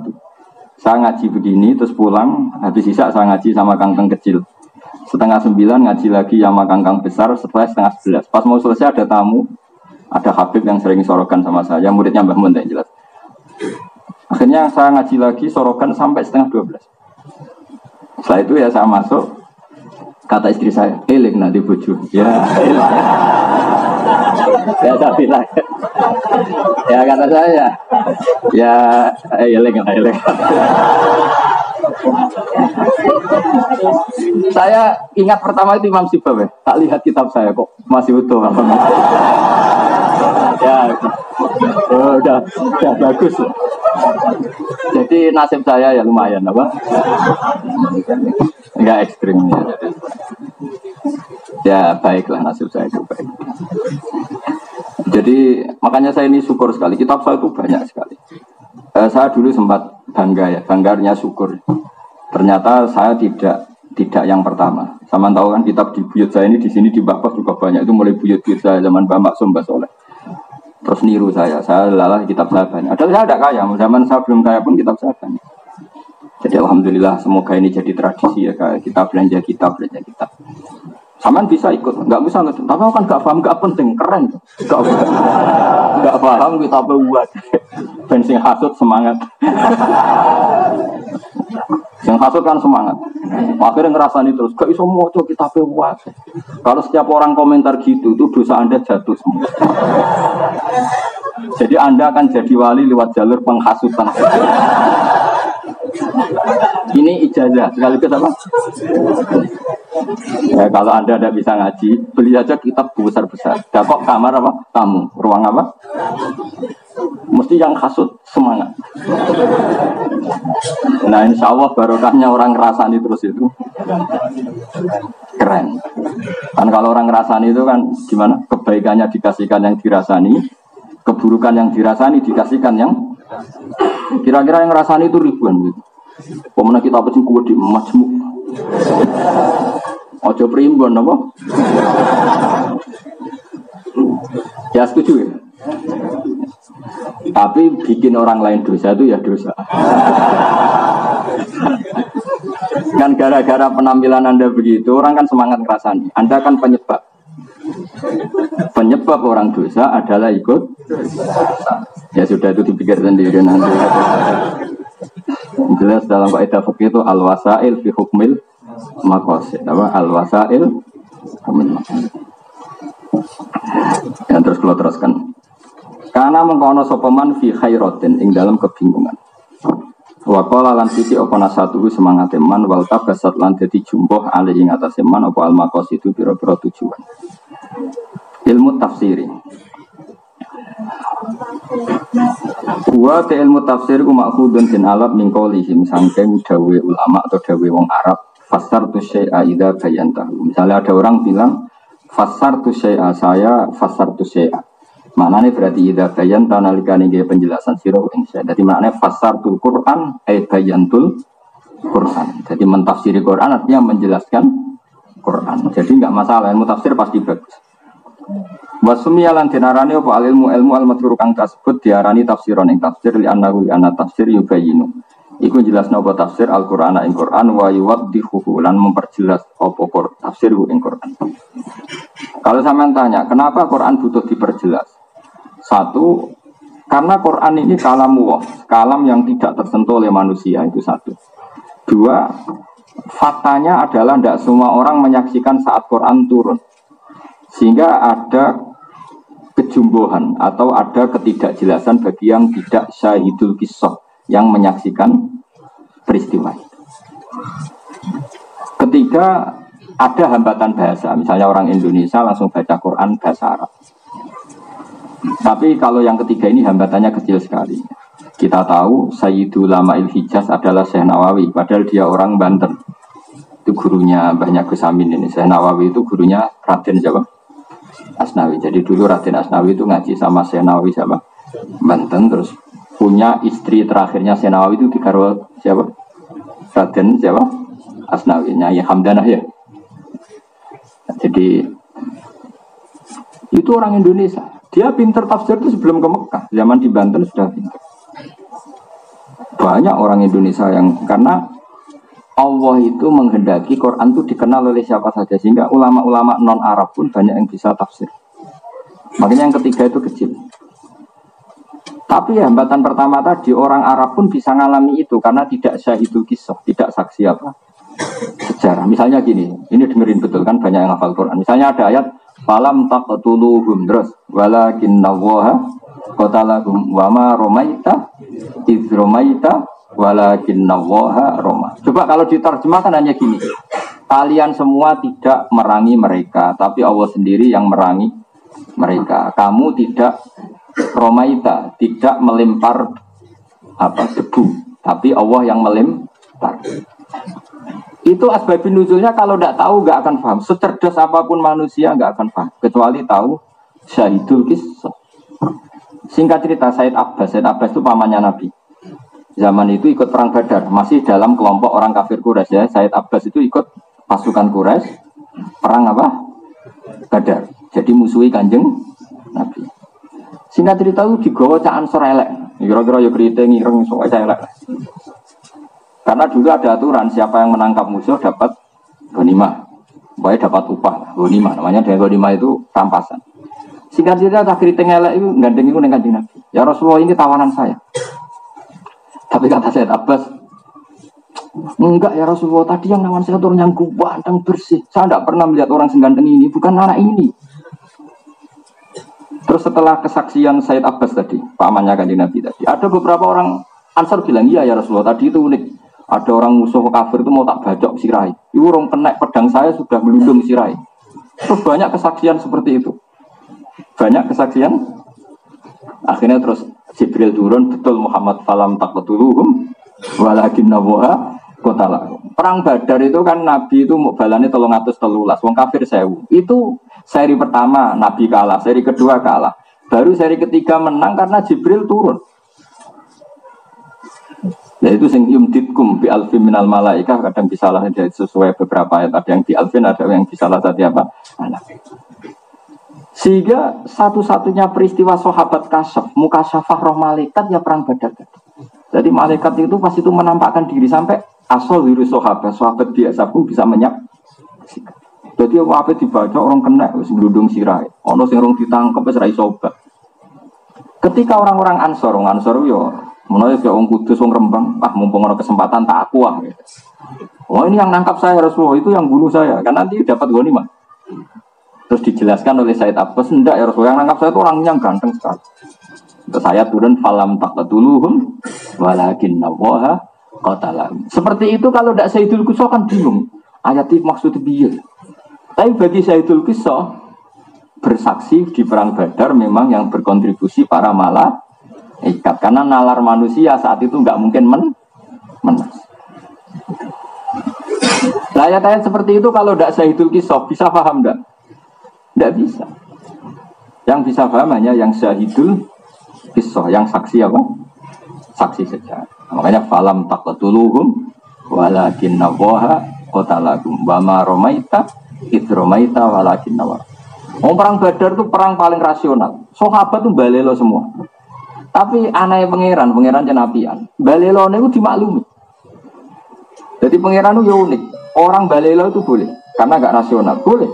Saya ngaji begini terus pulang, habis isya saya ngaji sama kangkang kecil. 8:30 ngaji lagi sama kangkang besar, setelah 10:30. Pas mau selesai ada tamu, ada Habib yang sering sorokan sama saya, muridnya Mbah Mun yang jelas. Akhirnya saya ngaji lagi sorokan sampai 11:30. Setelah itu ya saya masuk, kata istri saya, eling nanti bojo. Ya, ya saya bilang, ya kata saya, ya eling. Saya ingat pertama itu Imam Sibawi, tak lihat kitab saya kok masih utuh. Ya, udah bagus. Jadi nasib saya ya lumayan apa? Enggak ekstrim ya. Ya baiklah, nasib saya itu baik. Jadi makanya saya ini syukur sekali. Kitab saya itu banyak sekali. Saya dulu sempat bangganya syukur. Ternyata saya tidak yang pertama. Sama tahu kan kitab di buyut saya ini di sini di Bapak juga banyak. Itu mulai buyut-buyut saya zaman Mbak Maksum, Mbak Soleh. Terus niru saya lalah kitab saya banyak. Padahal saya tidak kaya, zaman saya belum kaya pun kitab saya banyak. Jadi alhamdulillah semoga ini jadi tradisi ya, kita belanja kitab. Saman bisa ikut, nggak bisa nggak. Tapi kan nggak paham, nggak penting, keren. Nggak paham kita buat. Bensin hasut semangat. Yang hasut kan semangat. Akhirnya ngerasani terus, gak iso moco kita buat. Kalau setiap orang komentar gitu, itu dosa Anda jatuh semua. Jadi Anda akan jadi wali lewat jalur penghasutan. Ini ijazah, sekaligus apa? Ya, kalau Anda tidak bisa ngaji, beli aja kitab besar-besar. Dapat kamar apa? Tamu. Ruang apa? Mesti yang hasut semangat. Nah insya Allah barokahnya orang ngerasani terus itu keren. Kan kalau orang ngerasani itu kan gimana? Kebaikannya dikasihkan yang dirasani, keburukan yang dirasani dikasihkan yang kira-kira yang ngerasani itu ribuan gitu. Pemenang kita apa sih kuat di majmuk. Ojo primbon apa? Ya setuju ya. Tapi bikin orang lain dosa itu ya dosa. Kan gara-gara penampilan Anda begitu, orang kan semangat ngerasani. Anda kan penyebab. Penyebab orang dosa adalah ikut. Ya sudah itu dipikir sendiri nanti. Jelas dalam kaidah fikih itu al-wasail fi hukmil maqasid. Apa al-wasail hukmil maqasid. Yang terus kalau teruskan. Karena mengkono sopeman fi khairatin ing dalam kebingungan. Wa qala lan sisi apa nasatuhu semangat man wal tabasat lan dadi jumbuh ali ing atase man apa al maqasidu pira-pira tujuan. Ilmu tafsiri. Wa ta ilmu tafsir ku makhudun bin alab min qaulihim sangking dawe ulama atau dawe wong Arab fasartu syai'a idza bayantahu. Misalnya ada orang bilang fasartu syai'a, saya fasartu syai'a. Maknanya berarti idza bayan tanalikane nggih penjelasan sira ing saya. Dadi maknanya fasartul Quran bayantul Quran. Jadi mentafsiri Quran artinya menjelaskan Quran. Jadi enggak masalah, ilmu tafsir pasti bagus. Wasumi lan dinarani apa ilmu al-madhkur kang kasebut diarani tafsiron ing tafsir li annahu ana tafsir yubayinu. Iku jelasna apa tafsir Al-Qur'an ing Quran wa yuwaddihu lan memperjelas apa tafsir ing Quran. Kalau sampean tanya, kenapa Quran butuh diperjelas? Satu, karena Quran ini kalamullah, kalam yang tidak tersentuh oleh manusia, itu satu. Dua, faktanya adalah tidak semua orang menyaksikan saat Quran turun. Sehingga ada kejumbohan atau ada ketidakjelasan bagi yang tidak syahidul kisah, yang menyaksikan peristiwa. Ketiga, ada hambatan bahasa. Misalnya orang Indonesia langsung baca Quran bahasa Arab. Tapi kalau yang ketiga ini hambatannya kecil sekali. Kita tahu Sayyidul Ulama'il Hijaz adalah Syekh Nawawi, padahal dia orang Banten. Itu gurunya Mbahnya Gus Amin ini. Syekh Nawawi itu gurunya Raden siapa? Asnawi. Jadi dulu Raden Asnawi itu ngaji sama Syekh Nawawi siapa? Banten. Terus punya istri terakhirnya Syekh Nawawi itu digarwa siapa? Raden siapa? Asnawi. Nyai Hamdanah ya. Jadi itu orang Indonesia. Dia pinter tafsir itu sebelum ke Mekah. Zaman di Banten sudah pinter. Banyak orang Indonesia yang karena Allah itu menghendaki Quran itu dikenal oleh siapa saja. Sehingga ulama-ulama non-Arab pun banyak yang bisa tafsir. Makanya yang ketiga itu kecil. Tapi hambatan pertama tadi orang Arab pun bisa ngalami itu. Karena tidak syahidul kisah. Tidak saksi apa sejarah. Misalnya gini. Ini dengerin betul kan banyak yang hafal Quran. Misalnya ada ayat falam taqtuluhum terus walakinnallaha qatalahum wa ma ramaita idz ramaita walakinnallaha rama. Coba kalau diterjemahkan hanya gini. Kalian semua tidak merangi mereka, tapi Allah sendiri yang merangi mereka. Kamu tidak ramaita, tidak melempar debu, tapi Allah yang melempar. Itu asbabun nuzulnya kalau tidak tahu nggak akan paham. Secerdas apapun manusia nggak akan paham kecuali tahu syahidul kisah. Singkat cerita Said Abbas itu pamannya Nabi. Zaman itu ikut perang Badar, masih dalam kelompok orang kafir Quraisy ya. Said Abbas itu ikut pasukan Quraisy perang apa? Badar. Jadi musuhi Kanjeng Nabi. Singkat cerita itu digawa cak Ansor elek. Kira-kira yo kriting ireng sok elek. Karena dulu ada aturan siapa yang menangkap musuh dapat ghanimah. Baik dapat upah, ghanimah. Namanya dengan ghanimah itu rampasan. Singkat cerita tak kriting elek itu gandeng itu dengan Kanjeng Nabi. Ya Rasulullah ini tawanan saya. Tapi kata Said Abbas, enggak ya Rasulullah, tadi yang nawan saya turun yang ganteng bersih. Saya tidak pernah melihat orang seganteng ini, bukan anak ini. Terus setelah kesaksian Said Abbas tadi, pamannya Kanjeng Nabi tadi, ada beberapa orang Ansar bilang, iya ya Rasulullah, tadi itu unik. Ada orang musuh kafir itu mau tak bacok sirai. Itu orang kena pedang saya sudah melindung sirai. Terus banyak kesaksian seperti itu. Banyak kesaksian. Akhirnya terus Jibril turun, betul Muhammad falam taqtuluhum walakinnallaha qatalahum. Perang Badar itu kan Nabi itu balane 313, wong kafir 1000. Itu seri pertama Nabi kalah, seri kedua kalah. Baru seri ketiga menang karena Jibril turun. Yaitu sing yumditkum bi alfin minal malaikah, kadang disalah sesuai beberapa ayat, ada yang di alfin, ada yang disalah tadi apa? Sehingga satu-satunya peristiwa sahabat kasyaf, mukasyafah roh malaikat ya perang Badar. Jadi malaikat itu pas itu menampakkan diri sampai asal virus sahabat biasa pun bisa menyaksikan. Jadi apa dibaca orang kena wis gludung sirai, ono sing rong ditangkep wis ra iso obah. Ketika orang-orang Ansor yo menawa ya wong Kudus wong Rembang, mumpung ana kesempatan tak aku gitu. Oh ini yang nangkap saya Rasulullah, itu yang bunuh saya, kan nanti dapat ghanimah. Terus dijelaskan oleh Said Abbas, enggak ya Rasulullah, yang nangkap saya itu orang yang ganteng sekali. Terus saya turun falam taqtuluhum walakinnallaha qatalahum. Seperti itu kalau tidak Sayyidul Qisah kan bingung. Ayat itu maksudnya piye? Tapi bagi Sayyidul Qisah bersaksi di perang Badar memang yang berkontribusi para malaikat, karena nalar manusia saat itu nggak mungkin menang. Ayat-ayat seperti itu kalau tidak Sayyidul Qisah bisa paham enggak? Tidak bisa. Yang bisa paham hanya yang syahidul qissah, yang saksi apa? Saksi sejarah. Makanya falam taqtuluhum walakinna Allaha qatalahum wa ma ramaita id ramaita walakinna Allah. Perang Badar itu perang paling rasional. Sahabat tuh balelo semua. Tapi aneh pangeran jenapian. Balelo itu dimaklumi. Jadi pangeran itu unik. Orang balelo itu boleh karena gak rasional, boleh.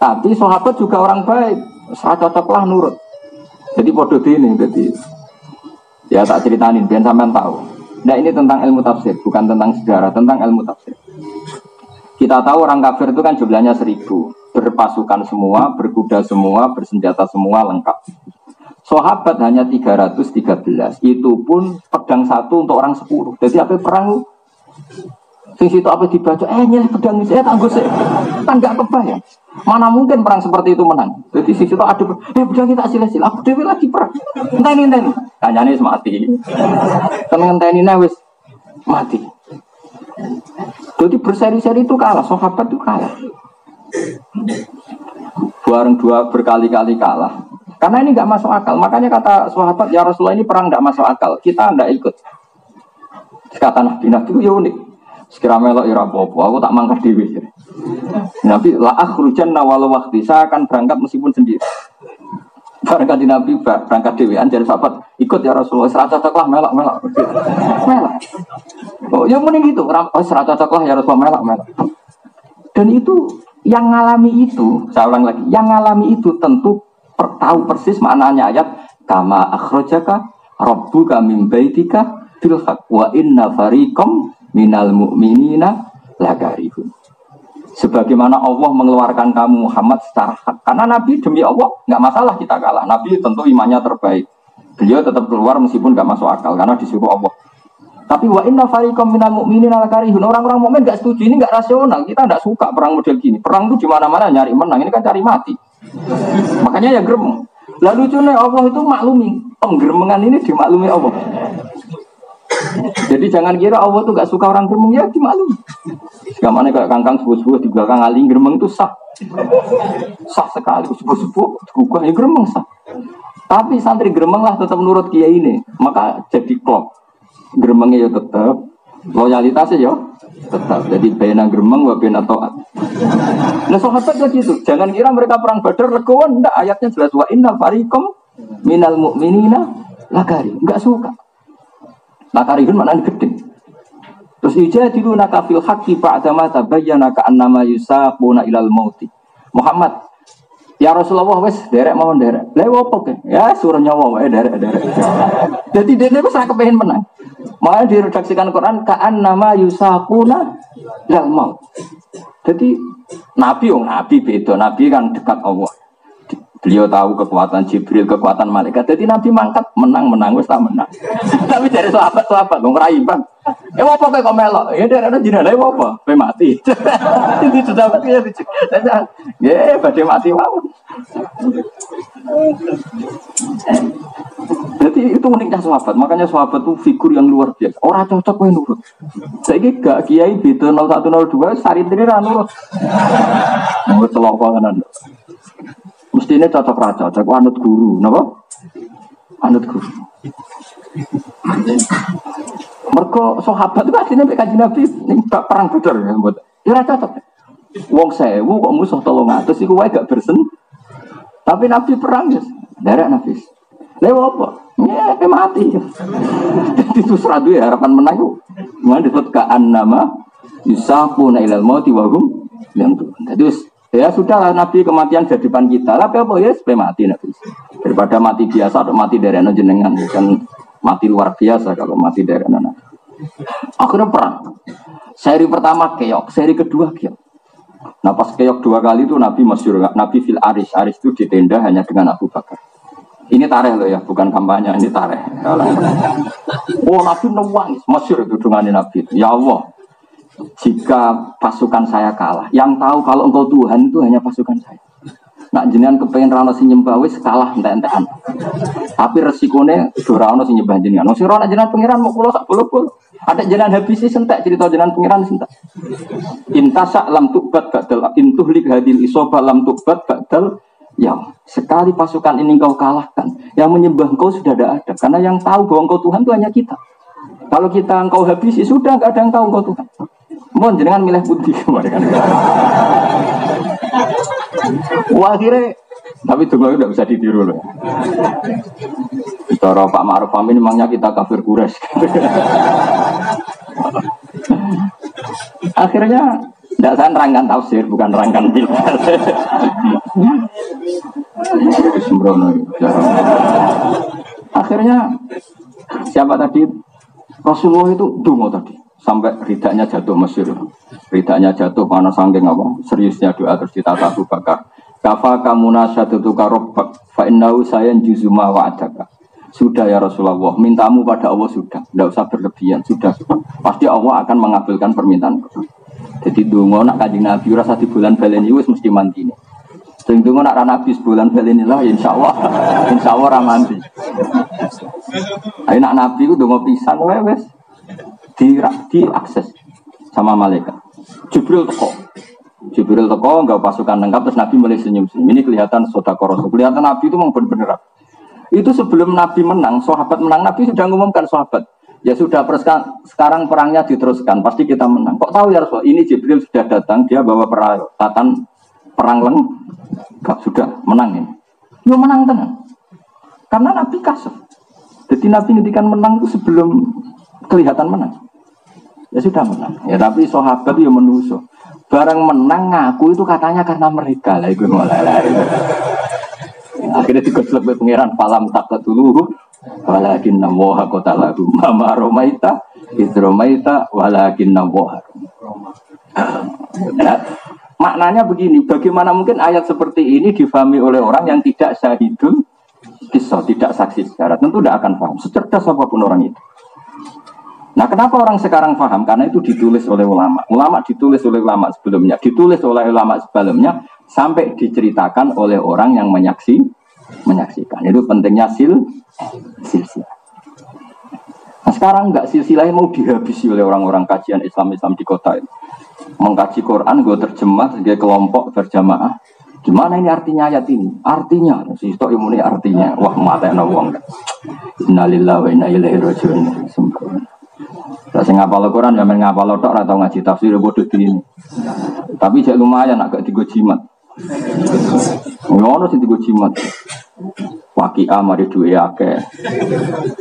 Tapi sahabat juga orang baik. Cocoklah nurut. Jadi podo dini, jadi ya tak ceritain biar sampean tahu. Nah ini tentang ilmu tafsir, bukan tentang sejarah, tentang ilmu tafsir. Kita tahu orang kafir itu kan jumlahnya 1000, berpasukan semua, berkuda semua, bersenjata semua lengkap. Sahabat hanya 313, itu pun pedang satu untuk orang 10. Jadi apa perang? Sing situ apa dibaca? Nyelih pedang saya tangguh sih, kan nggak kebayang. Mana mungkin perang seperti itu menang? Jadi sing situ ada, pedang kita sila-sila, aku dewi lagi perang. Enteni. Tanyane wis mati. Tengen-tenine wis mati. Jadi berseri-seri itu kalah, sahabat itu kalah. Bareng dua berkali-kali kalah. Karena ini nggak masuk akal. Makanya kata sahabat, ya Rasulullah ini perang nggak masuk akal. Kita nggak ikut. Kata Nabi itu ya unik. Sekira melok ira apa-apa, aku tak mangkat dhewe. Nabi la akhrujanna walau waqti, saya akan berangkat meskipun sendiri. Berangkat di Nabi berangkat dhewean jadi sahabat, ikut ya Rasulullah, serata cocoklah melok. Melok. Oh, ya mending gitu. Oh, serata cocoklah ya Rasulullah melok. Dan itu yang ngalami itu, saya ulang lagi, yang ngalami itu tentu tahu persis maknanya ayat kama akhrajaka rabbuka min baitika bil haqq wa inna fariqam minal mu'minina lakarihun. Sebagaimana Allah mengeluarkan kamu Muhammad secara hak. Karena Nabi demi Allah nggak masalah kita kalah. Nabi tentu imannya terbaik. Beliau tetap keluar meskipun nggak masuk akal karena disuruh Allah. Tapi wa inna fariqam minal mu'minina lakarihun. Orang-orang mukmin nggak setuju, ini nggak rasional. Kita nggak suka perang model gini. Perang itu di mana-mana nyari menang. Ini kan cari mati. Makanya ya gremeng. Lalu lucunya Allah itu maklumi. Penggeremengan ini dimaklumi Allah. Jadi jangan kira Allah tuh gak suka orang gremeng, ya dimaklumi. Segamane kayak kangkang sepuh-sepuh di belakang aling gremeng itu sah. Sah sekali, sepuh-sepuh digugah ya gremeng sah. Tapi santri gremeng lah tetap menurut kiai ini, maka jadi klop. Gremengnya ya tetap, loyalitasnya ya tetap. Jadi bena gremeng wa bena taat. Nah sahabat begitu. Jangan kira mereka perang Badar legowo, ndak, ayatnya jelas wa innal fariqam minal mu'minina lakari. Enggak suka. Lakarihun maknanya gede. Terus ijadiluna kafil haqqi ba'da ma tabayyana ka'annama yusaquna ilal mauti. Muhammad, ya Rasulullah wis derek mawon derek. Lha opo ke? Ya suruh nyawa wae derek. Jadi dene wis ora kepengin menang. Malah diredaksikan Quran ka'annama yusaquna ilal maut. Jadi nabi beda, nabi kan dekat Allah. Beliau tahu kekuatan Jibril, kekuatan malaikat. Jadi Nabi mangkat, menang, wis tak menang. Tapi dari sahabat, wong rai bang. Apa kok melok? Ya dari ada jenazah apa? Pe mati. Itu sudah mati ya. Ya, badhe mati mawon. Jadi itu uniknya sahabat. Makanya sahabat itu figur yang luar biasa. Orang cocok wae nurut. Saiki gak kiai beda 0102 sarintine ra nurut. Mau celokohan. Mestinya cocok raja, cocok anut guru, napa? Anut guru. Mergo sahabat itu asline mek Kanjeng Nabi ning perang Badar ya, mbot. Ya cocok. Wong 1000 kok musuh 300 iku wae gak bersen. Tapi Nabi perang ya, derek Nabi. Lha apa? Ya mati. Itu seradu ya harapan menang ku. Mun disebut ka'an nama yusaquna ilal mauti wa hum yanzurun. Jadi ya sudahlah Nabi kematian di depan kita. Tapi apa ya supaya mati Nabi. Daripada mati biasa atau mati dari anak jenengan kan mati luar biasa kalau mati dari anak. Akhirnya perang. Seri pertama keok, seri kedua keok. Nah pas keok 2 kali itu Nabi masyhur, Nabi fil aris itu di tenda hanya dengan Abu Bakar. Ini tareh loh ya, bukan kampanye, ini tareh. Oh Nabi nangis, masyhur itu dengan Nabi. Ya Allah. Jika pasukan saya kalah, yang tahu kalau engkau Tuhan itu hanya pasukan saya. Nak jenengan kepengen rano sing nyembah wis kalah entek-entekan. Tapi resikonya ora ono sing nyembah jenengan. Wong sira nak jenengan pangeran mau kula sak bolo-bolo. Ada jenengan habisi sentek cerita jenengan pangeran sentek. Intasa lam tubat badal intuhlik hadil isoba lam tubat badal ya. sekali pasukan ini engkau kalahkan, yang menyembah engkau sudah tidak ada. Karena yang tahu bahwa engkau Tuhan itu hanya kita. Kalau kita engkau habisi, sudah nggak ada yang tahu engkau Tuhan. Mohon jenengan milih putih kemarin. Wah akhirnya, tapi tunggu tidak bisa ditiru loh. Cara Pak Ma'ruf Amin memangnya kita kafir Quraisy. Akhirnya tidak, saya nerangkan tafsir, bukan nerangkan film. Akhirnya siapa tadi? Rasulullah itu dungo tadi sampai ridaknya jatuh Mesir. Ridaknya jatuh karena saking apa? Seriusnya doa terus ditata Abu Bakar. Kafa kamuna syadatuka rabbak fa innahu sayanjuzu ma wa'adaka. Sudah ya Rasulullah, mintamu pada Allah sudah, tidak usah berlebihan, sudah. Pasti Allah akan mengabulkan permintaan. Jadi dungo nak Kanjeng Nabi rasa di bulan baleni wis mesti mantine. Sing dungo nak ra Nabi bulan baleni lah insyaallah ra mandi. Ayo nak Nabi ku dungo pisan wae wis diakses sama malaikat. Jibril teko enggak pasukan lengkap terus Nabi mulai senyum-senyum. Ini kelihatan sedekah Rasul. Kelihatan Nabi itu memang benar-benar. Itu sebelum Nabi menang, sahabat menang, Nabi sudah mengumumkan sahabat. Ya sudah, sekarang perangnya diteruskan, pasti kita menang. Kok tahu ya Rasul? Ini Jibril sudah datang, dia bawa peralatan perang lengkap, sudah menang ini. Ya menang tenang. Karena Nabi kasih. Jadi Nabi ngendikan menang itu sebelum kelihatan menang. Ya sudah menang. Ya tapi sahabat itu ya menuso. Barang menang ngaku itu katanya karena mereka lah itu mulai. Akhirnya digosok oleh pangeran falam tak dulu walakin nawaha kota lagu mama romaita idromaita walakin nawaha. Maknanya begini, bagaimana mungkin ayat seperti ini difahami oleh orang yang tidak syahidul kisah, tidak saksi sejarah? Tentu tidak akan paham, secerdas apapun orang itu. Nah kenapa orang sekarang paham? Karena itu ditulis oleh ulama. Ulama ditulis oleh ulama sebelumnya, ditulis oleh ulama sebelumnya, sampai diceritakan oleh orang yang menyaksikan. Itu pentingnya silsilah. Nah sekarang enggak, silsilahnya mau dihabisi oleh orang-orang kajian Islam di kota ini. Mengkaji Quran, gue terjemah sebagai kelompok berjamaah. Gimana ini artinya ayat ini? Artinya, sisto ilmu ini artinya. Wah mata yang wong. Innalillahi wa inna ilaihi raji'un. Sempurna. Lah sing ngapal Quran ya men ngapal tok ora tau ngaji tafsir bodoh ini. Tapi jek lumayan agak digo jimat. Ngono sing digo jimat. Waqi'a mari duwe akeh.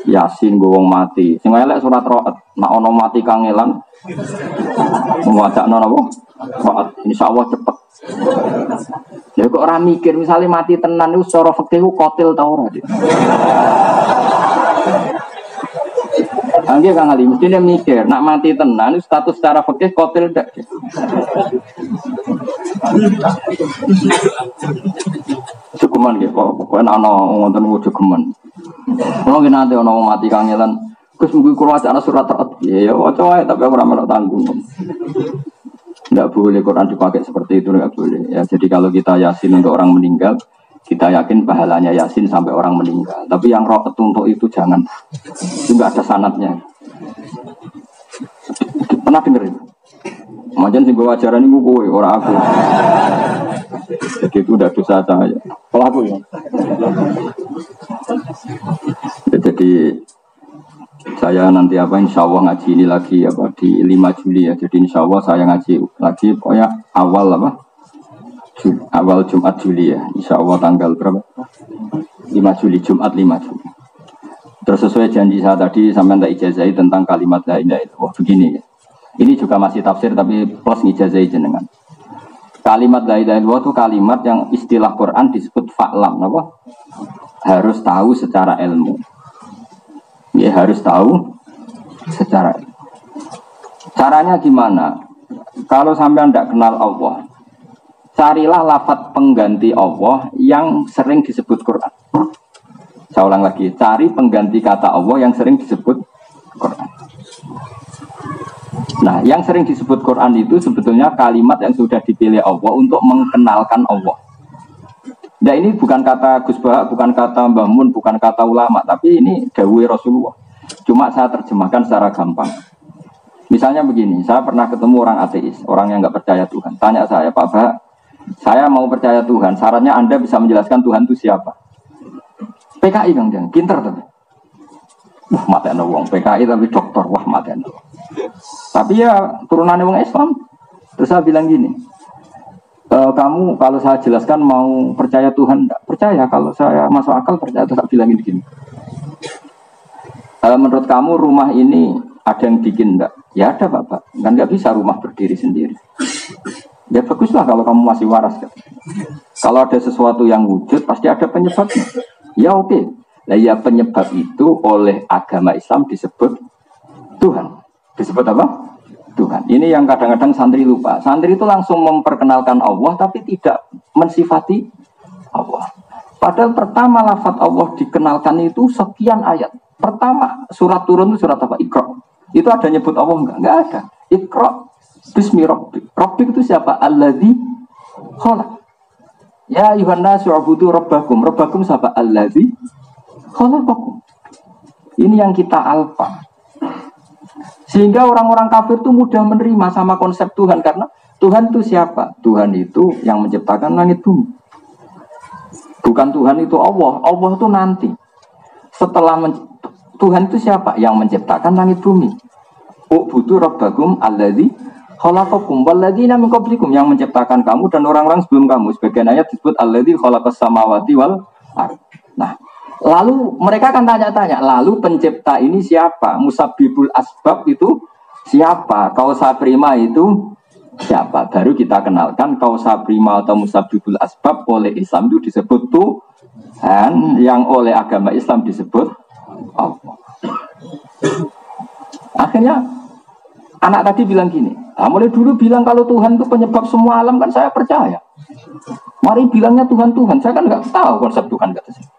Yasin go wong mati. Sing elek surat Ra'd, nek ana mati kangelan mewacana napa? Ra'd insyaallah cepet. Ya kok ora mikir misale mati tenan iku secara fikih ku qatil ta ora. Angge Kang Ali mesti mikir, nak mati tenan status secara fikih qatil ndak. Cukuman nggih kok pokoke ana wonten jogeman. Ono ki nate ana wong mati kangelan, Gus mungkin kula wacana surat Ra'd. Ya waca wae tapi ora melok tanggung. Ndak boleh Quran dipakai seperti itu, nggak boleh. Ya jadi kalau kita yasin untuk orang meninggal, kita yakin pahalanya yasin sampai orang meninggal. Tapi yang roh untuk itu jangan. Itu nggak ada sanadnya. Pernah dengerin? Macam sih bawa ajaran ini gue, orang aku. Jadi itu udah dosa saya. Kalau aku ya. Jadi saya nanti insya Allah ngaji ini lagi di 5 Juli ya. Jadi insya Allah saya ngaji lagi pokoknya awal Jumat Juli ya. Insya Allah tanggal berapa? 5 Juli, Jumat 5 Juli. Terus sesuai janji saya tadi sampai tak ijazahi tentang kalimat la ilaha illallah. Begini ya. Ini juga masih tafsir tapi plus ngijazahi jenengan. Kalimat la ilaha illallah itu kalimat yang istilah Quran disebut fa'lam, apa? Harus tahu secara ilmu. Ya harus tahu secara ilmu. Caranya gimana? Kalau sampai tidak kenal Allah, carilah lafaz pengganti Allah yang sering disebut Quran. Saya ulang lagi, cari pengganti kata Allah yang sering disebut Quran. Nah, yang sering disebut Quran itu sebetulnya kalimat yang sudah dipilih Allah untuk mengenalkan Allah. Nah, ini bukan kata Gus Bah, bukan kata Mbah Mun, bukan kata ulama, tapi ini dawuh Rasulullah. Cuma saya terjemahkan secara gampang. Misalnya begini, saya pernah ketemu orang ateis, orang yang nggak percaya Tuhan. Tanya saya, Pak Bah, Saya mau percaya Tuhan, syaratnya Anda bisa menjelaskan Tuhan itu siapa. PKI Kang Jang, pinter tapi. Wah mateno wong PKI tapi dokter, wah mateno. Tapi ya turunannya wong Islam. Terus saya bilang gini, kamu kalau saya jelaskan mau percaya Tuhan enggak? Percaya, kalau saya masuk akal percaya. Terus saya bilangin gini, menurut kamu rumah ini ada yang bikin enggak? Ya ada Bapak, kan nggak bisa rumah berdiri sendiri. Ya baguslah kalau kamu masih waras kan. Kalau ada sesuatu yang wujud pasti ada penyebabnya. Ya oke. Nah ya penyebab itu oleh agama Islam disebut Tuhan. Disebut apa? Tuhan. Ini yang kadang-kadang santri lupa. Santri itu langsung memperkenalkan Allah tapi tidak mensifati Allah. Padahal pertama lafaz Allah dikenalkan itu sekian ayat. Pertama surat turun itu surat apa? Iqra. Itu ada nyebut Allah enggak? Enggak ada. Iqra bismi rabbik. Rabbik itu siapa? Alladzi khalaq. Ya ayuhan nasu ubudu rabbakum. Rabbakum siapa? Alladzi khalaqakum. Ini yang kita alfa. Sehingga orang-orang kafir itu mudah menerima sama konsep Tuhan karena Tuhan itu siapa? Tuhan itu yang menciptakan langit bumi. Bukan Tuhan itu Allah. Allah itu nanti. Setelah Tuhan itu siapa? Yang menciptakan langit bumi. Ubudu rabbakum alladzi khalaqakum walladzina min qablikum, yang menciptakan kamu dan orang-orang sebelum kamu. Sebagian ayat disebut alladzi khalaqas samawati wal ardh. Nah, lalu mereka akan tanya-tanya, lalu pencipta ini siapa? Musabbibul asbab itu siapa? Kausa prima itu siapa? Baru kita kenalkan kausa prima atau musabbibul asbab oleh Islam itu disebut Tuhan, yang oleh agama Islam disebut Allah. Akhirnya anak tadi bilang gini, mulai dulu bilang kalau Tuhan itu penyebab semua alam, kan saya percaya. Mari bilangnya Tuhan, saya kan nggak tahu konsep Tuhan kata saya.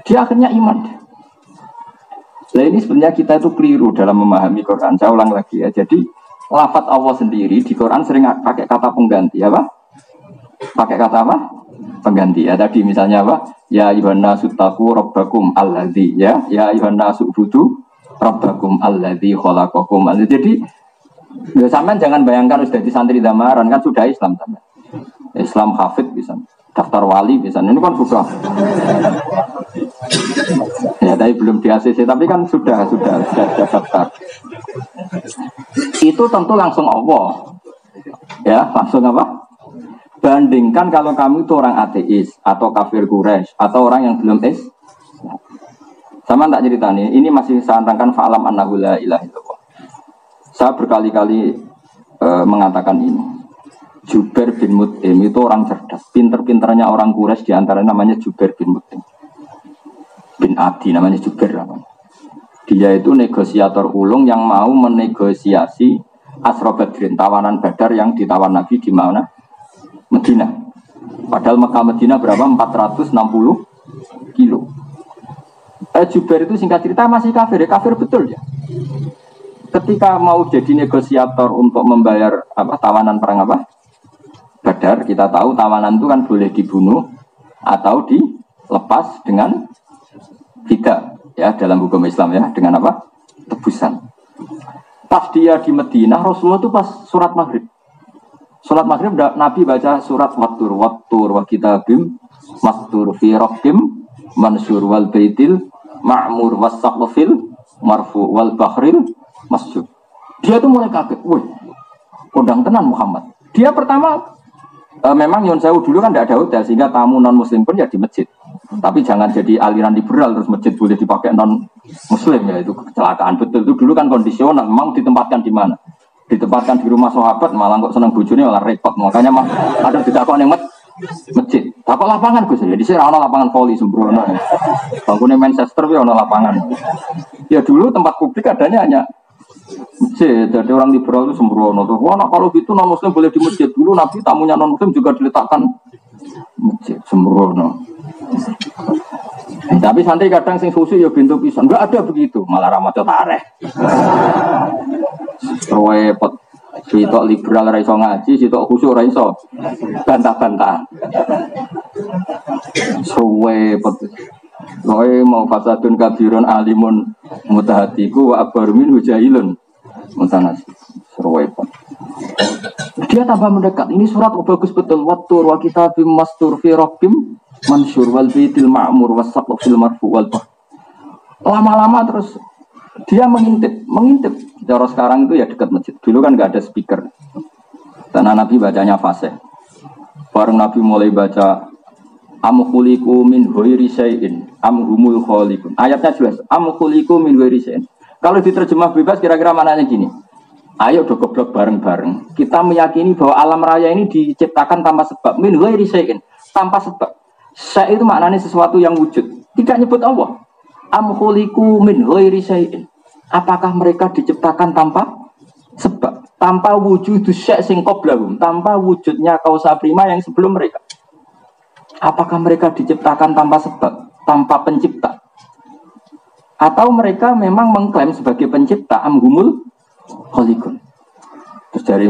Dia akhirnya iman. Nah ini sebenarnya kita itu keliru dalam memahami Quran. Saya ulang lagi ya. Jadi lafaz Allah sendiri di Quran sering pakai kata pengganti, apa? Pakai kata apa? Pengganti ya. Tadi misalnya apa? Ya ayyuhan nasu taqu rabbakum alladzi, ya ayyuhan nasu ubudu rabbakum alladzi khalaqakum. Jadi ya sampean jangan bayangkan sudah di santri damaran, kan sudah Islam sampean. Islam hafid bisa, daftar wali bisa. Ini kan sudah. Ya tapi belum di ACC, tapi kan sudah daftar. Itu tentu langsung Allah. Ya, langsung apa? Bandingkan kalau kamu itu orang ateis atau kafir Quraisy atau orang yang belum sama tak cerita nih, ini masih saya antangkan fa'alam annahu la ilaha illallah. Saya berkali-kali mengatakan ini. Jubair bin Mut'im itu orang cerdas, pinter-pinternya orang Quraisy, diantaranya namanya Jubair bin Mut'im bin Adi, namanya Jubair namanya. Dia itu negosiator ulung yang mau menegosiasi Asra Badrin, tawanan Badar yang ditawan Nabi di mana? Medina. Padahal Mekah Medina berapa? 460 kilo. Jubair itu singkat cerita masih kafir, ya kafir betul ya. Ketika mau jadi negosiator untuk membayar tawanan perang Badar, kita tahu tawanan itu kan boleh dibunuh atau dilepas dengan fida ya dalam hukum Islam ya, dengan tebusan. Pas dia di Madinah, Rasulullah itu pas surat maghrib. Surat maghrib Nabi baca surat wattur wa kitabim mastur fi raqqim mansur wal baitil ma'mur was saqfil marfu wal bahril masjud. Dia tuh mulai kaget, wih, kondang tenan Muhammad. Dia pertama memang Yon Sewu dulu kan tidak ada hotel, sehingga tamu non muslim pun ya di masjid. Tapi jangan jadi aliran liberal terus masjid boleh dipakai non muslim, ya itu kecelakaan betul. Itu dulu kan kondisional, mau ditempatkan di mana? Ditempatkan di rumah sahabat, malah kok senang bojone malah repot. Makanya mah ada didakon yang masjid. Takut lapangan Gus ya, di sini ada lapangan voli sembrono. Bangunnya Manchester ya ada lapangan. Ya dulu tempat publik adanya hanya masjid. Jadi orang liberal itu sembrono. Wah, kalau gitu non muslim boleh di masjid. Dulu Nabi tamunya non muslim juga diletakkan masjid, sembrono. Tapi santri kadang sing susu ya pintu pisan. Enggak ada begitu, malah ramadhan tareh. Repot. Sitok liberal ra iso ngaji, sitok khusyuk ra iso bantah-bantah. Repot. Kowe mau fasadun kabirun alimun mutahatiku wa akbar min hujahilun. Mutanasi. Repot. Dia tambah mendekat. Ini surat bagus betul. Wattur wa kitabim mastur fi rabbim mansur wal baitil ma'mur wasaqfil marfu wal bah. Lama-lama terus dia mengintip. Cara sekarang itu ya dekat masjid. Dulu kan nggak ada speaker. Karena Nabi bacanya fasih. Bareng Nabi mulai baca am khuliqu min ghairi syai'in am humul khaliqun. Ayatnya jelas. Am khuliqu min ghairi syai'in. Kalau diterjemah bebas kira-kira maknanya gini. Ayo do goblok bareng-bareng. Kita meyakini bahwa alam raya ini diciptakan tanpa sebab. Min ghairi syai'in, tanpa sebab. Syai' itu maknanya sesuatu yang wujud. Tidak nyebut Allah. Am khuliqu min ghairi syai'in. Apakah mereka diciptakan tanpa sebab? Tanpa wujud syai' sing qablahum, tanpa wujudnya kausa prima yang sebelum mereka. Apakah mereka diciptakan tanpa sebab, tanpa pencipta? Atau mereka memang mengklaim sebagai pencipta amhumul khaliqun. Terus dari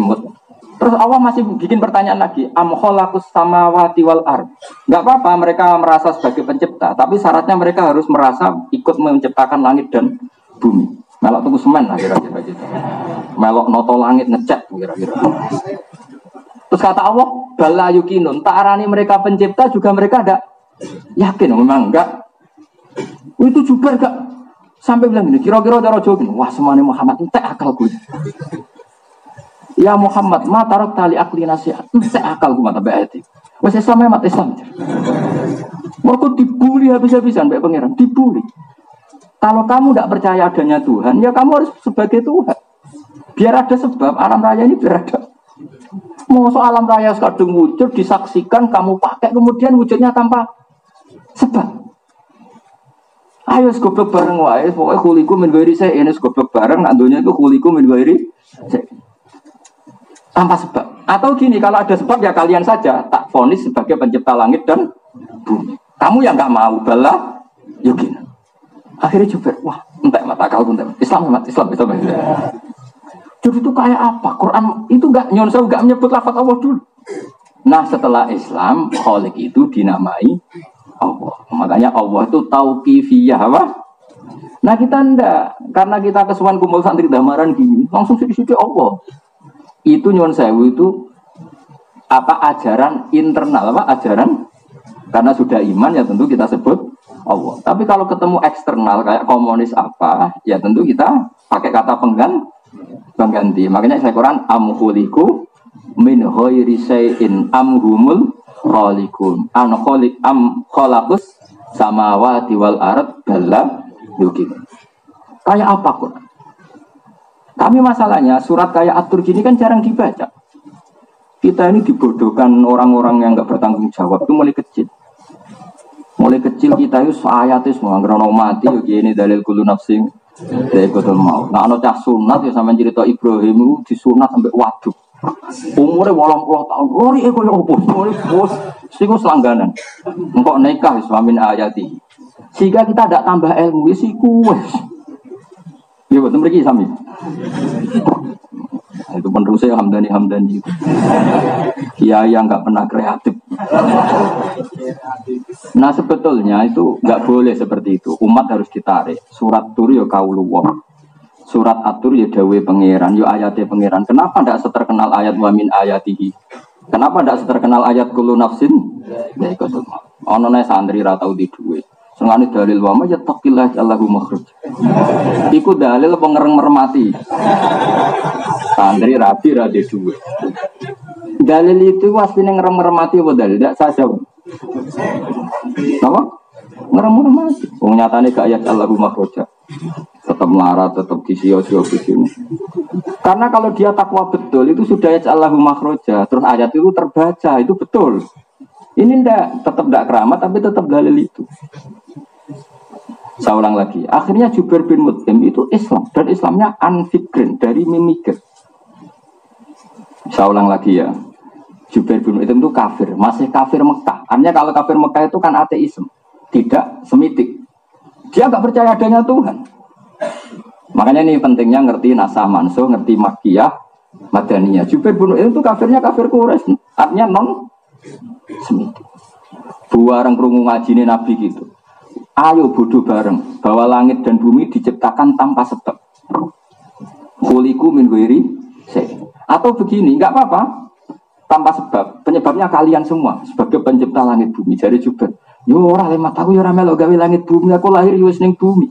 terus Allah masih bikin pertanyaan lagi, am khalaqus samawati wal ard. Enggak apa-apa mereka merasa sebagai pencipta, tapi syaratnya mereka harus merasa ikut menciptakan langit dan bumi. Melok tuku semen lah kira-kira gitu. Melok noto langit ngecat kira-kira. Terus kata Allah, bala yukinun, tak arani mereka pencipta juga mereka ada yakin memang enggak. Itu juga enggak sampai bilang gini, kira-kira cara Jawa gini, wah semane Muhammad entek akal gue. Ya Muhammad, ma tarak tali akli nasihat, entek akal gue mata ayat. Wes Islam mat Islam. Mergo dibuli habis-habisan mbek pangeran, dibuli. Kalau kamu tidak percaya adanya Tuhan, ya kamu harus sebagai Tuhan. Biar ada sebab alam raya ini biar ada. Mau soal alam raya sekadung wujud disaksikan kamu pakai kemudian wujudnya tanpa sebab. Ayo goblok bareng wae, pokoknya khuliqu min ghairi syai'in, goblok bareng nak dunya itu khuliqu min ghairi syai'in. Tanpa sebab. Atau gini, kalau ada sebab ya kalian saja tak vonis sebagai pencipta langit dan bumi. Kamu yang enggak mau bala yukin. Akhirnya Jubair, wah, entek mata akal pun Islam. Jadi itu kayak apa? Quran itu enggak nyonsau, enggak menyebut lafaz Allah dulu. Nah, setelah Islam, Khaliq itu dinamai Allah. Makanya Allah itu tauqifiyah apa? Nah, kita enggak, karena kita kesuwan kumpul santri damaran gini, langsung sedikit Allah. Itu nyuwun sewu itu apa ajaran internal apa ajaran? Karena sudah iman ya tentu kita sebut Allah. Tapi kalau ketemu eksternal kayak komunis apa, ya tentu kita pakai kata pengganti. Makanya saya Quran am khuliqu min ghairi syai'in am humul khaliqun. An khaliq am khalaqus samawati wal ard bala yukin. Kayak apa Quran? Tapi masalahnya surat kayak At-Tur gini kan jarang dibaca. Kita ini dibodohkan orang-orang yang enggak bertanggung jawab itu mulai kecil. Mulai kecil kita itu ayatnya semua ngerono mati yo gini dalil kulo nafsing dekotol mau. Nah ana cah sunat ya sampean cerita Ibrahim itu disunat sampai waduk. Umure 80 tahun. Lori e koyo opo? Lori bos siku selangganan. Engkok nikah islamin ayati. Sehingga kita tidak tambah ilmu wis iku wis. Ya betul mriki sami. Itu penerusnya Hamdani itu. Kiai yang nggak pernah kreatif. Nah sebetulnya itu nggak boleh seperti itu. Umat harus ditarik. Surat Tur ya kauluwah. Surat At-Tur ya dawe pangeran, ya ayatnya pangeran. Kenapa tidak seterkenal ayat wa min ayatihi? Kenapa tidak seterkenal ayat kullu nafsin? Ya ikut semua. Ono nek santri ra tau di duwe. Sengane dalil wa ma yattaqillah Allahu makhraj. Iku dalil pengereng mermati. Santri rabi ra di duwe. Dalil itu asline ngerem mermati apa dalil? Tidak saja. Apa? Ngerem mermati. Wong nyatane gak ayat Allahu makhraj. Tetap melarat, tetap disio-sio begini. Karena kalau dia takwa betul itu sudah ayat Allahu makhraja, terus ayat itu terbaca, itu betul. Ini tetap tidak keramat tapi tetap dalil itu. Saya ulang lagi. Akhirnya Jubair bin Mut'im itu Islam dan Islamnya unfikrin dari mimikir. Saya ulang lagi ya. Jubair bin Mut'im itu kafir, masih kafir Mekah. Artinya kalau kafir Mekah itu kan ateisme, tidak semitik. Dia nggak percaya adanya Tuhan. Makanya ini pentingnya ngerti nasah mansuh, ngerti makiyah, madaniyah. Jubair bin Mut'im itu kafirnya kafir Quraisy, artinya non semitik. Bareng krungu ngajine Nabi gitu. Ayo bodoh bareng bahwa langit dan bumi diciptakan tanpa sebab. Khuliqu min ghairi Atau begini, enggak apa-apa. Tanpa sebab, penyebabnya kalian semua sebagai pencipta langit bumi. Jadi juga, yo ora lemat aku yo ora melok gawe langit bumi, aku lahir yo wis ning bumi.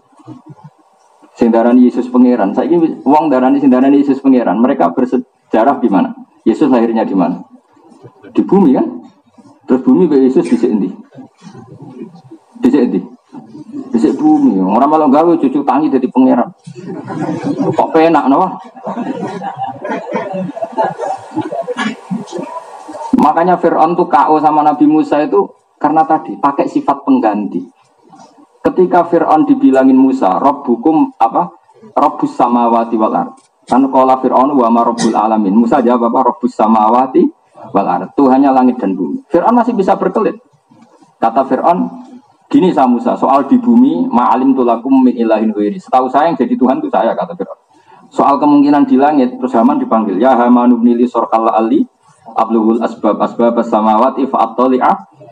Sing darani Yesus pangeran. Saiki wong darani sing darani Yesus pangeran, mereka bersejarah di mana? Yesus lahirnya di mana? Di bumi kan? Terus bumi be Yesus dhisik endi? Dhisik endi? Dhisik bumi. Ora melok gawe cucu tangi dadi pangeran. Kok penak no? Makanya Fir'aun tuh KO sama Nabi Musa itu karena tadi pakai sifat pengganti. Ketika Fir'aun dibilangin Musa, Rabbukum apa? Rabbus samawati wal ard. Kan qala Fir'aun wa ma rabbul alamin. Musa jawab apa? Rabbus samawati wal ard. Tuhannya langit dan bumi. Fir'aun masih bisa berkelit. Kata Fir'aun, gini sama Musa, soal di bumi ma'alim tulakum min ilahin ghairi. Setahu saya yang jadi Tuhan itu saya, kata Fir'aun. Soal kemungkinan di langit, terus Haman dipanggil, ya Haman ibnili sorqal ali Abluhul asbab samawati fa'attali'a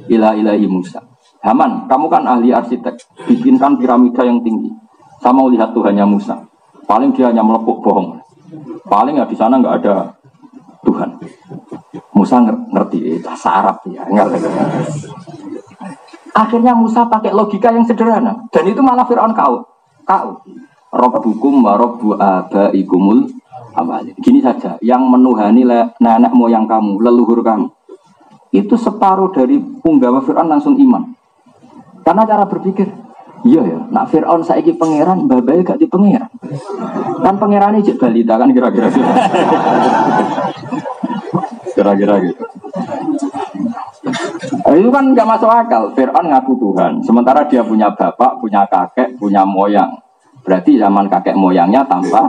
ila ilahi Musa. Haman, kamu kan ahli arsitek, bikinkan piramida yang tinggi. Saya mau lihat Tuhannya Musa. Paling dia hanya melepuk bohong. Paling ya di sana nggak ada Tuhan. Musa ngerti, bahasa Arab ya. Akhirnya Musa pakai logika yang sederhana, dan itu malah Fir'aun kau. Rabbukum wa rabbu abaikumul awalin. Gini saja, yang menuhani nenek moyang kamu, leluhur kamu, itu separuh dari punggawa Fir'aun langsung iman. Karena cara berpikir, iya ya, nak Fir'aun saiki pangeran, babai gak di pangeran. Kan pangeran ini balita kan kira-kira. Kira-kira gitu. Itu kan gak masuk akal. Fir'aun ngaku Tuhan, sementara dia punya bapak, punya kakek, punya moyang. Berarti zaman kakek moyangnya tanpa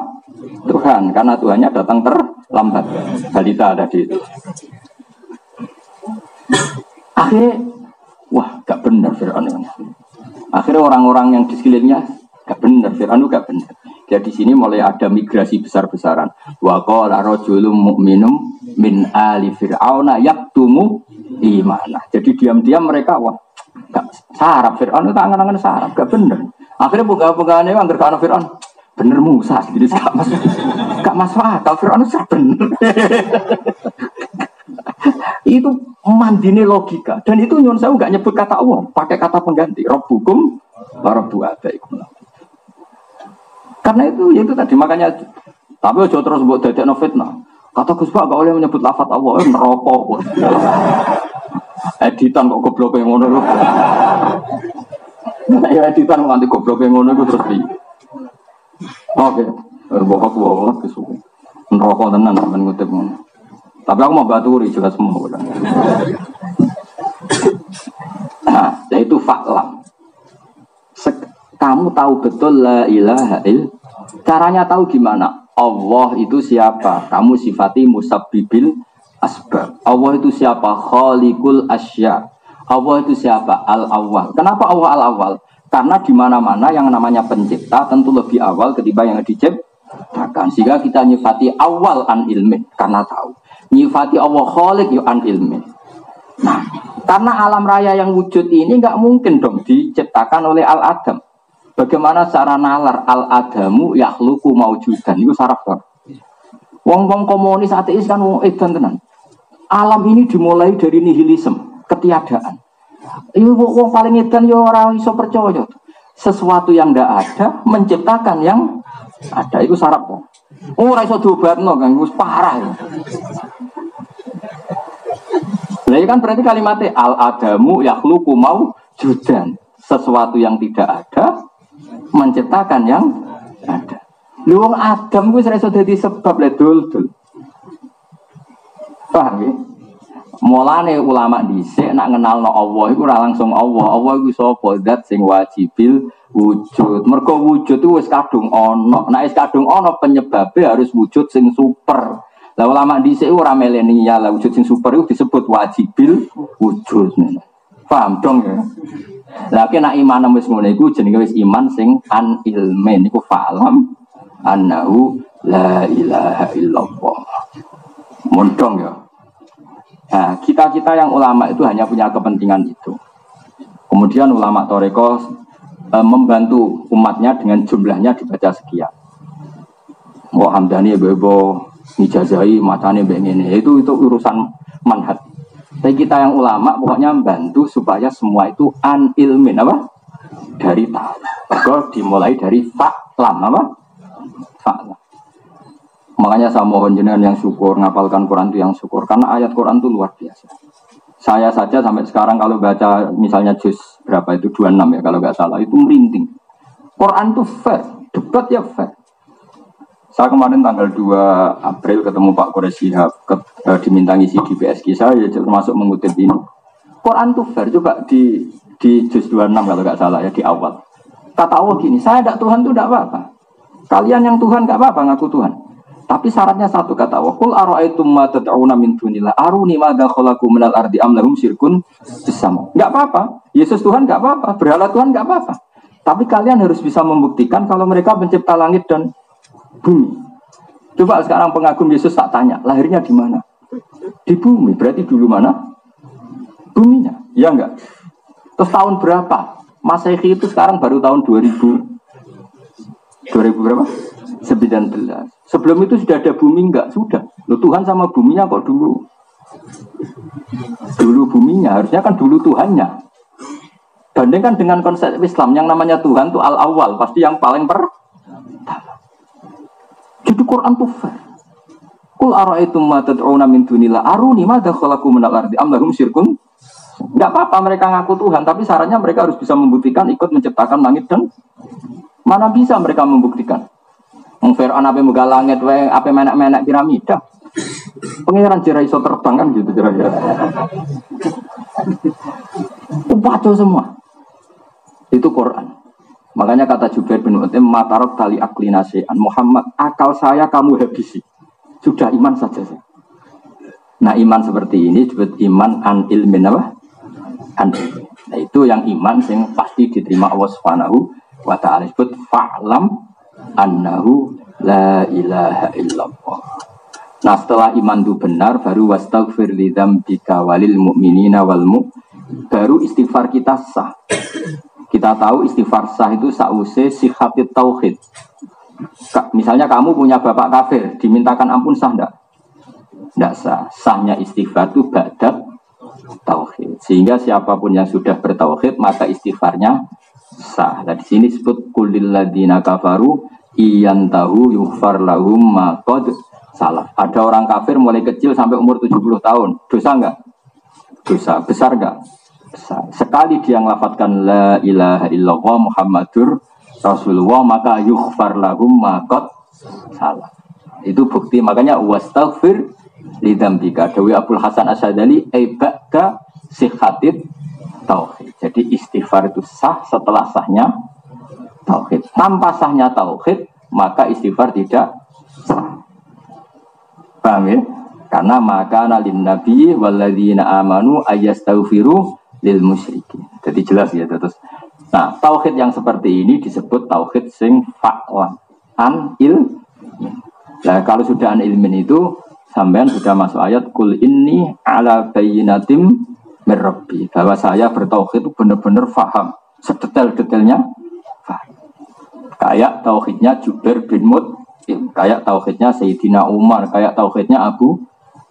Tuhan, karena Tuhannya datang terlambat. Balita tadi itu. Akhirnya, wah, gak benar Fir'aun ini. Akhirnya orang-orang yang di sekelilingnya gak benar, Fir'aun itu gak benar. Ya di sini mulai ada migrasi besar-besaran. Wa qala rajulun mu'minum min ali fir'auna yaktumu imanah. Jadi diam-diam mereka wah, gak sarap Fir'aun itu angan-angan sarap, gak benar. Akhirnya buka-bukaannya anggar kana Fir'aun bener Musa, jadi gak masuk akal Fir'aun itu bener. Itu mandine logika, dan itu nyuwun sewu gak nyebut kata Allah, pakai kata pengganti Rabbukum wa rabbu abaikum. Karena itu ya itu tadi, makanya tapi aja terus mbok dadekno fitnah. Kata Gus Pak gak boleh menyebut lafaz Allah, neraka. Editan kok goblok ngono lho. Ya editan nganti goblok ngono iku terus piye. Oke, bohong kesuwen. Neraka tenan sampean ngutip ngono. Tapi aku mau baturi juga semua. Nah, yaitu faklam. Kamu tahu betul la ilaha illallah. Caranya tahu gimana? Allah itu siapa? Kamu sifati musabbibil asbab. Allah itu siapa? Khaliqul asya. Allah itu siapa? Al-awwal. Kenapa Allah al-awwal? Karena di mana-mana yang namanya pencipta tentu lebih awal ketimbang yang diciptakan. Sehingga kita nyifati awal an ilmin karena tahu. Nyifati Allah khaliq yu an ilmin. Nah, karena alam raya yang wujud ini nggak mungkin dong diciptakan oleh al-adam. Bagaimana cara nalar al-adamu yakhluqu maujudan itu saraf kan. Wong-wong komunis ateis kan wong edan tenan. Alam ini dimulai dari nihilisme, ketiadaan. Itu wong paling edan yo ora iso percaya. Sesuatu yang ndak ada menciptakan yang ada itu saraf kan. Ora iso diobatno kan wis parah. Lah kan berarti kalimatnya al-adamu yakhluqu maujudan. Sesuatu yang tidak ada menciptakan yang ada. Luang Adam itu serasa jadi sebab ledul. Paham ya? Mulane ulama dhisik nak ngenalno Allah iku ora langsung Allah. Allah iku sapa? Zat sing wajibil wujud. Mergo wujud itu wis kadung ana. Nek wis kadung ana penyebabe harus wujud sing super. Lah ulama dhisik ora milenial, lah wujud sing super itu disebut wajibil wujud. Paham dong ya? Lah nek iman wis ngono iku jenenge wis iman sing an ilmin iku falam annahu la ilaha illallah. Mondong ya. Nah, kita yang ulama itu hanya punya kepentingan itu. Kemudian ulama Toreko membantu umatnya dengan jumlahnya dibaca sekian. Hamdani ibu Dijazai macane mbek ngene. Itu urusan manhaj. Tapi kita yang ulama pokoknya bantu supaya semua itu an ilmin apa? Dari tahu. Maka dimulai dari fa'lam apa? Fa'lam. Makanya saya mohon jenengan yang syukur ngapalkan Quran itu yang syukur karena ayat Quran itu luar biasa. Saya saja sampai sekarang kalau baca misalnya juz berapa itu 26 ya kalau nggak salah itu merinding. Quran itu fair, debat ya fair. Saya kemarin tanggal 2 April ketemu Pak Quraisy Shihab diminta ngisi di PSG saya ya termasuk mengutip ini. Quran itu fair juga di juz 26 kalau nggak salah ya di awal. Kata Allah gini, saya tidak Tuhan itu tidak apa-apa. Kalian yang Tuhan nggak apa-apa ngaku Tuhan. Tapi syaratnya satu kata Allah. Qul ara'aitum ma tad'una min dunillah aruni madza khalaqu minal ardi am lahum syirkun fis sama. Enggak apa-apa. Yesus Tuhan enggak apa-apa, berhala Tuhan enggak apa-apa. Tapi kalian harus bisa membuktikan kalau mereka pencipta langit dan bumi. Coba sekarang pengagum Yesus tak tanya, lahirnya di mana? Di bumi. Berarti dulu mana? Buminya. Iya enggak? Terus tahun berapa? Masehi itu sekarang baru tahun 2000 berapa? 19. Sebelum itu sudah ada bumi enggak? Sudah. Loh, Tuhan sama buminya kok dulu? Dulu buminya, harusnya kan dulu Tuhannya. Bandingkan dengan konsep Islam yang namanya Tuhan itu al-awwal, pasti yang paling pertama. Jadi Quran itu fair. Qul ara'aitum ma tad'una min dunillah aruni madza khalaqu minal ardi am lahum syirkun. Enggak apa-apa mereka ngaku Tuhan, tapi syaratnya mereka harus bisa membuktikan ikut menciptakan langit dan mana bisa mereka membuktikan. Fir'aun ape muga langit wae ape menek-menek piramida. Pangeran jera iso terbang kan gitu kira-kira. Upaco semua. Itu Quran. Makanya kata Jubair bin Mut'im matarok tali akli nasi'an Muhammad akal saya kamu habisi. Sudah iman saja. Nah iman seperti ini disebut iman an ilmin apa? An. Nah itu yang iman yang pasti diterima Allah Subhanahu wa ta'ala disebut fa'lam annahu la ilaha illallah. Nah setelah iman itu benar baru wastaghfir li dzambika walil mu'minina wal baru istighfar kita sah. Kita tahu istighfar sah itu sa'use sihatit tauhid. Misalnya kamu punya bapak kafir dimintakan ampun sah enggak? Enggak sah. Sahnya istighfar itu ba'da tauhid. Sehingga siapapun yang sudah bertauhid maka istighfarnya sah. Nah, di sini disebut kulil ladzina kafaru iyantahu yughfar lahum ma qad salaf. Ada orang kafir mulai kecil sampai umur 70 tahun. Dosa enggak? Dosa. Besar enggak? Besar. Sekali dia ngelafadzkan la ilaha illallah Muhammadur Rasulullah maka yughfar lahum ma qad salaf. Itu bukti makanya wastaghfir lidzambika. Dawi Abdul Hasan Asy'adzali ba'da sihhatit tauhid. Jadi istighfar itu sah setelah sahnya tauhid. Tanpa sahnya tauhid maka istighfar tidak sah. Paham ya? Karena maka nalin nabi walladzina amanu ayastaghfiru lil musyrikin. Jadi jelas ya terus. Nah, tauhid yang seperti ini disebut tauhid sing fa'lan an il. Nah, kalau sudah an ilmin itu sampean sudah masuk ayat kul inni ala bayyinatim mir rabbi. Bahwa saya bertauhid itu benar-benar faham, sedetail-detailnya faham. Kayak tauhidnya Jubair bin Mut'im, kayak tauhidnya Sayyidina Umar, kayak tauhidnya Abu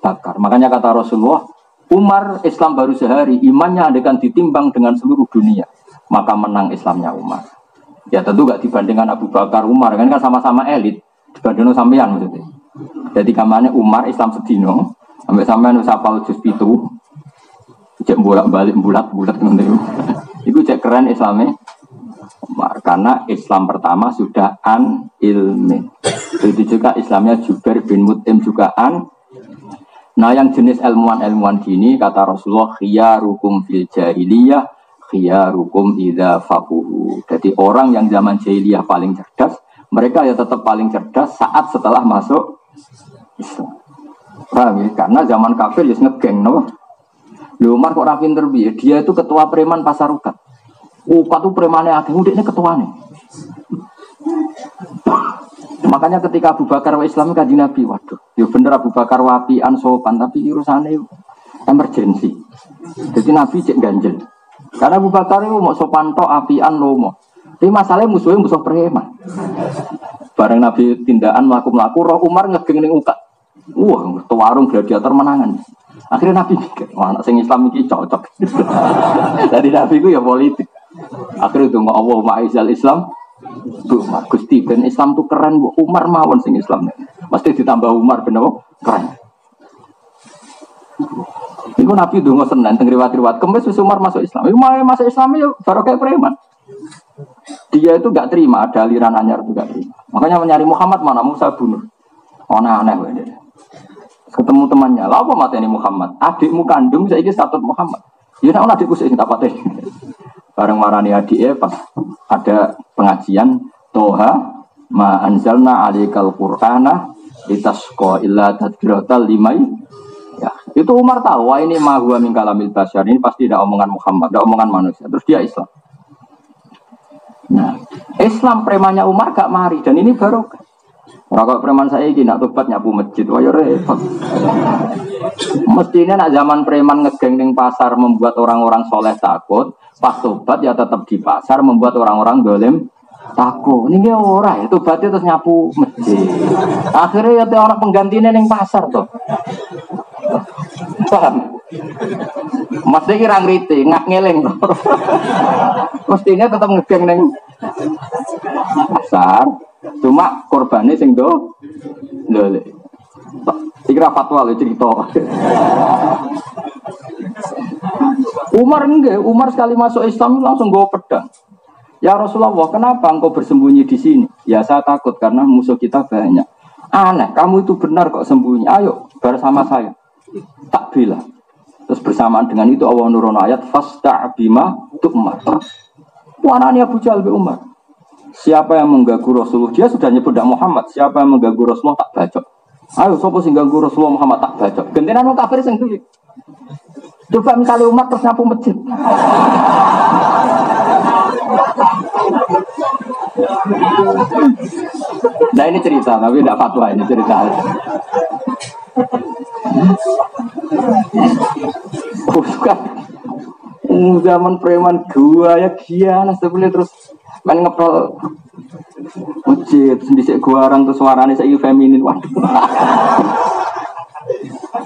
Bakar. Makanya kata Rasulullah, Umar Islam baru sehari, imannya akan ditimbang dengan seluruh dunia, maka menang Islamnya Umar. Ya tentu gak dibandingkan Abu Bakar Umar, kan sama-sama elit, dibandingkan sampean maksudnya. Jadi kamarnya Umar Islam sedino, sampai sampean wis hafal juz 7, cek bolak-balik bulat-bulat ngono. Iku cek keren Islamnya Umar, karena Islam pertama sudah an ilmin. Begitu juga Islamnya Jubair bin Mut'im juga an. Nah yang jenis ilmuwan-ilmuwan gini kata Rasulullah khiyarukum fil jahiliyah khiyarukum idza faquhu. Jadi orang yang zaman jahiliyah paling cerdas, mereka ya tetap paling cerdas saat setelah masuk Islam. Paham ya? Karena zaman kafir ya ngegeng no. Umar kok ra pinter piye? Dia itu ketua preman pasar ukat. Ukat itu premane akeh, udekne ketuane. Makanya ketika Abu Bakar wa Islam Kanjeng Nabi, waduh, ya bener Abu Bakar wapian sopan tapi urusane emergensi. Jadi Nabi cek ganjel. Karena Abu Bakar itu mau sopan tok apian lomo. Tapi masalahnya musuhnya musuh preman. Bareng Nabi tindakan melaku-melaku roh Umar ngegeng ning ukat. Wah, warung gladiator menangan. Akhirnya Nabi mikir, wah anak sing Islam iki cocok. Jadi Nabi ku ya politik. Akhirnya itu Allah ma'izal Islam. Bu, Gusti ben Islam tuh keren, Bu. Umar mawon sing Islam. Mesti ditambah Umar ben apa? Keren. Iku Nabi donga Senin teng riwayat-riwayat Kemis wis Umar masuk Islam. Iku mau masuk Islam ya baru kayak preman. Dia itu enggak terima, ada aliran anyar itu enggak terima. Makanya mencari Muhammad mana Musa bunuh. Aneh wae. Ketemu temannya, lah apa mateni Muhammad? Adikmu kandung saiki statut Muhammad. Ya nek adikku sing tak pateni. Bareng marani adike pas ada pengajian Toha ma anzalna alikal qur'ana litasqa illa tadhkiratal limai. Ya, itu Umar tahu, wah ini ma huwa min kalamil basyar, ini pasti tidak omongan Muhammad, tidak omongan manusia. Terus dia Islam. Nah, Islam premannya Umar gak mari dan ini barokah. Rokok preman saya ini nak tobat nyapu masjid, wah ya repot. Mestinya nak zaman preman ngegeng ning pasar membuat orang-orang soleh takut, pas tobat ya tetap di pasar membuat orang-orang dolim takut. Ini ora ya tobatnya terus nyapu masjid. Akhirnya ya orang penggantinya ning pasar tuh. Paham? Mesti kira ngerti, ngak ngeleng. Mestinya tetap ngegeng ning pasar. Cuma korbannya sing do lho. Iki fatwa lho cerita. Umar enggak, Umar sekali masuk Islam langsung bawa pedang. Ya Rasulullah, kenapa engkau bersembunyi di sini? Ya saya takut karena musuh kita banyak. Aneh, kamu itu benar kok sembunyi. Ayo bersama saya. Tak bilang. Terus bersamaan dengan itu Allah nurun ayat fasta' bima tu'mar. Wanani Abu Jahal bi Umar. Siapa yang mengganggu Rasulullah, dia sudah nyebut Muhammad. Siapa yang mengganggu Rasulullah tak bacok. Ayo sapa sing ganggu Rasulullah Muhammad tak bacok. Gentenan wong kafir sing duwe. Coba misalnya umat terus nyapu masjid. Nah ini cerita, tapi tidak fatwa, ini cerita. Bukan zaman preman gua ya giana sebelum terus main ngepel masjid sendiri gua orang tuh suaranya saya feminin waduh.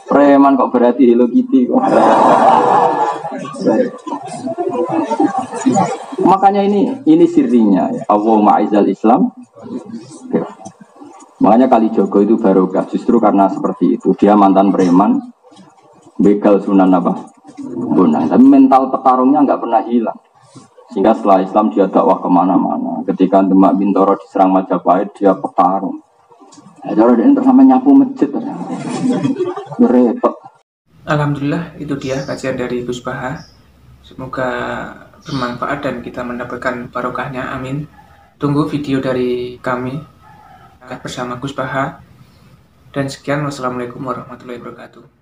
Preman kok berarti Hello Kitty kok. Makanya ini sirinya ya. Allah ma'izal Islam. Makanya Kalijogo itu barokah justru karena seperti itu. Dia mantan preman, begal Sunan apa? Bonang. Tapi mental petarungnya nggak pernah hilang. Sehingga setelah Islam dia dakwah kemana-mana. Ketika Demak Bintoro diserang Majapahit dia petarung. Jadi dia tersampai nyapu masjid. Repot. Alhamdulillah itu dia kajian dari Gus Baha. Semoga bermanfaat dan kita mendapatkan barokahnya. Amin. Tunggu video dari kami bersama Gus Baha. Dan sekian, wassalamualaikum warahmatullahi wabarakatuh.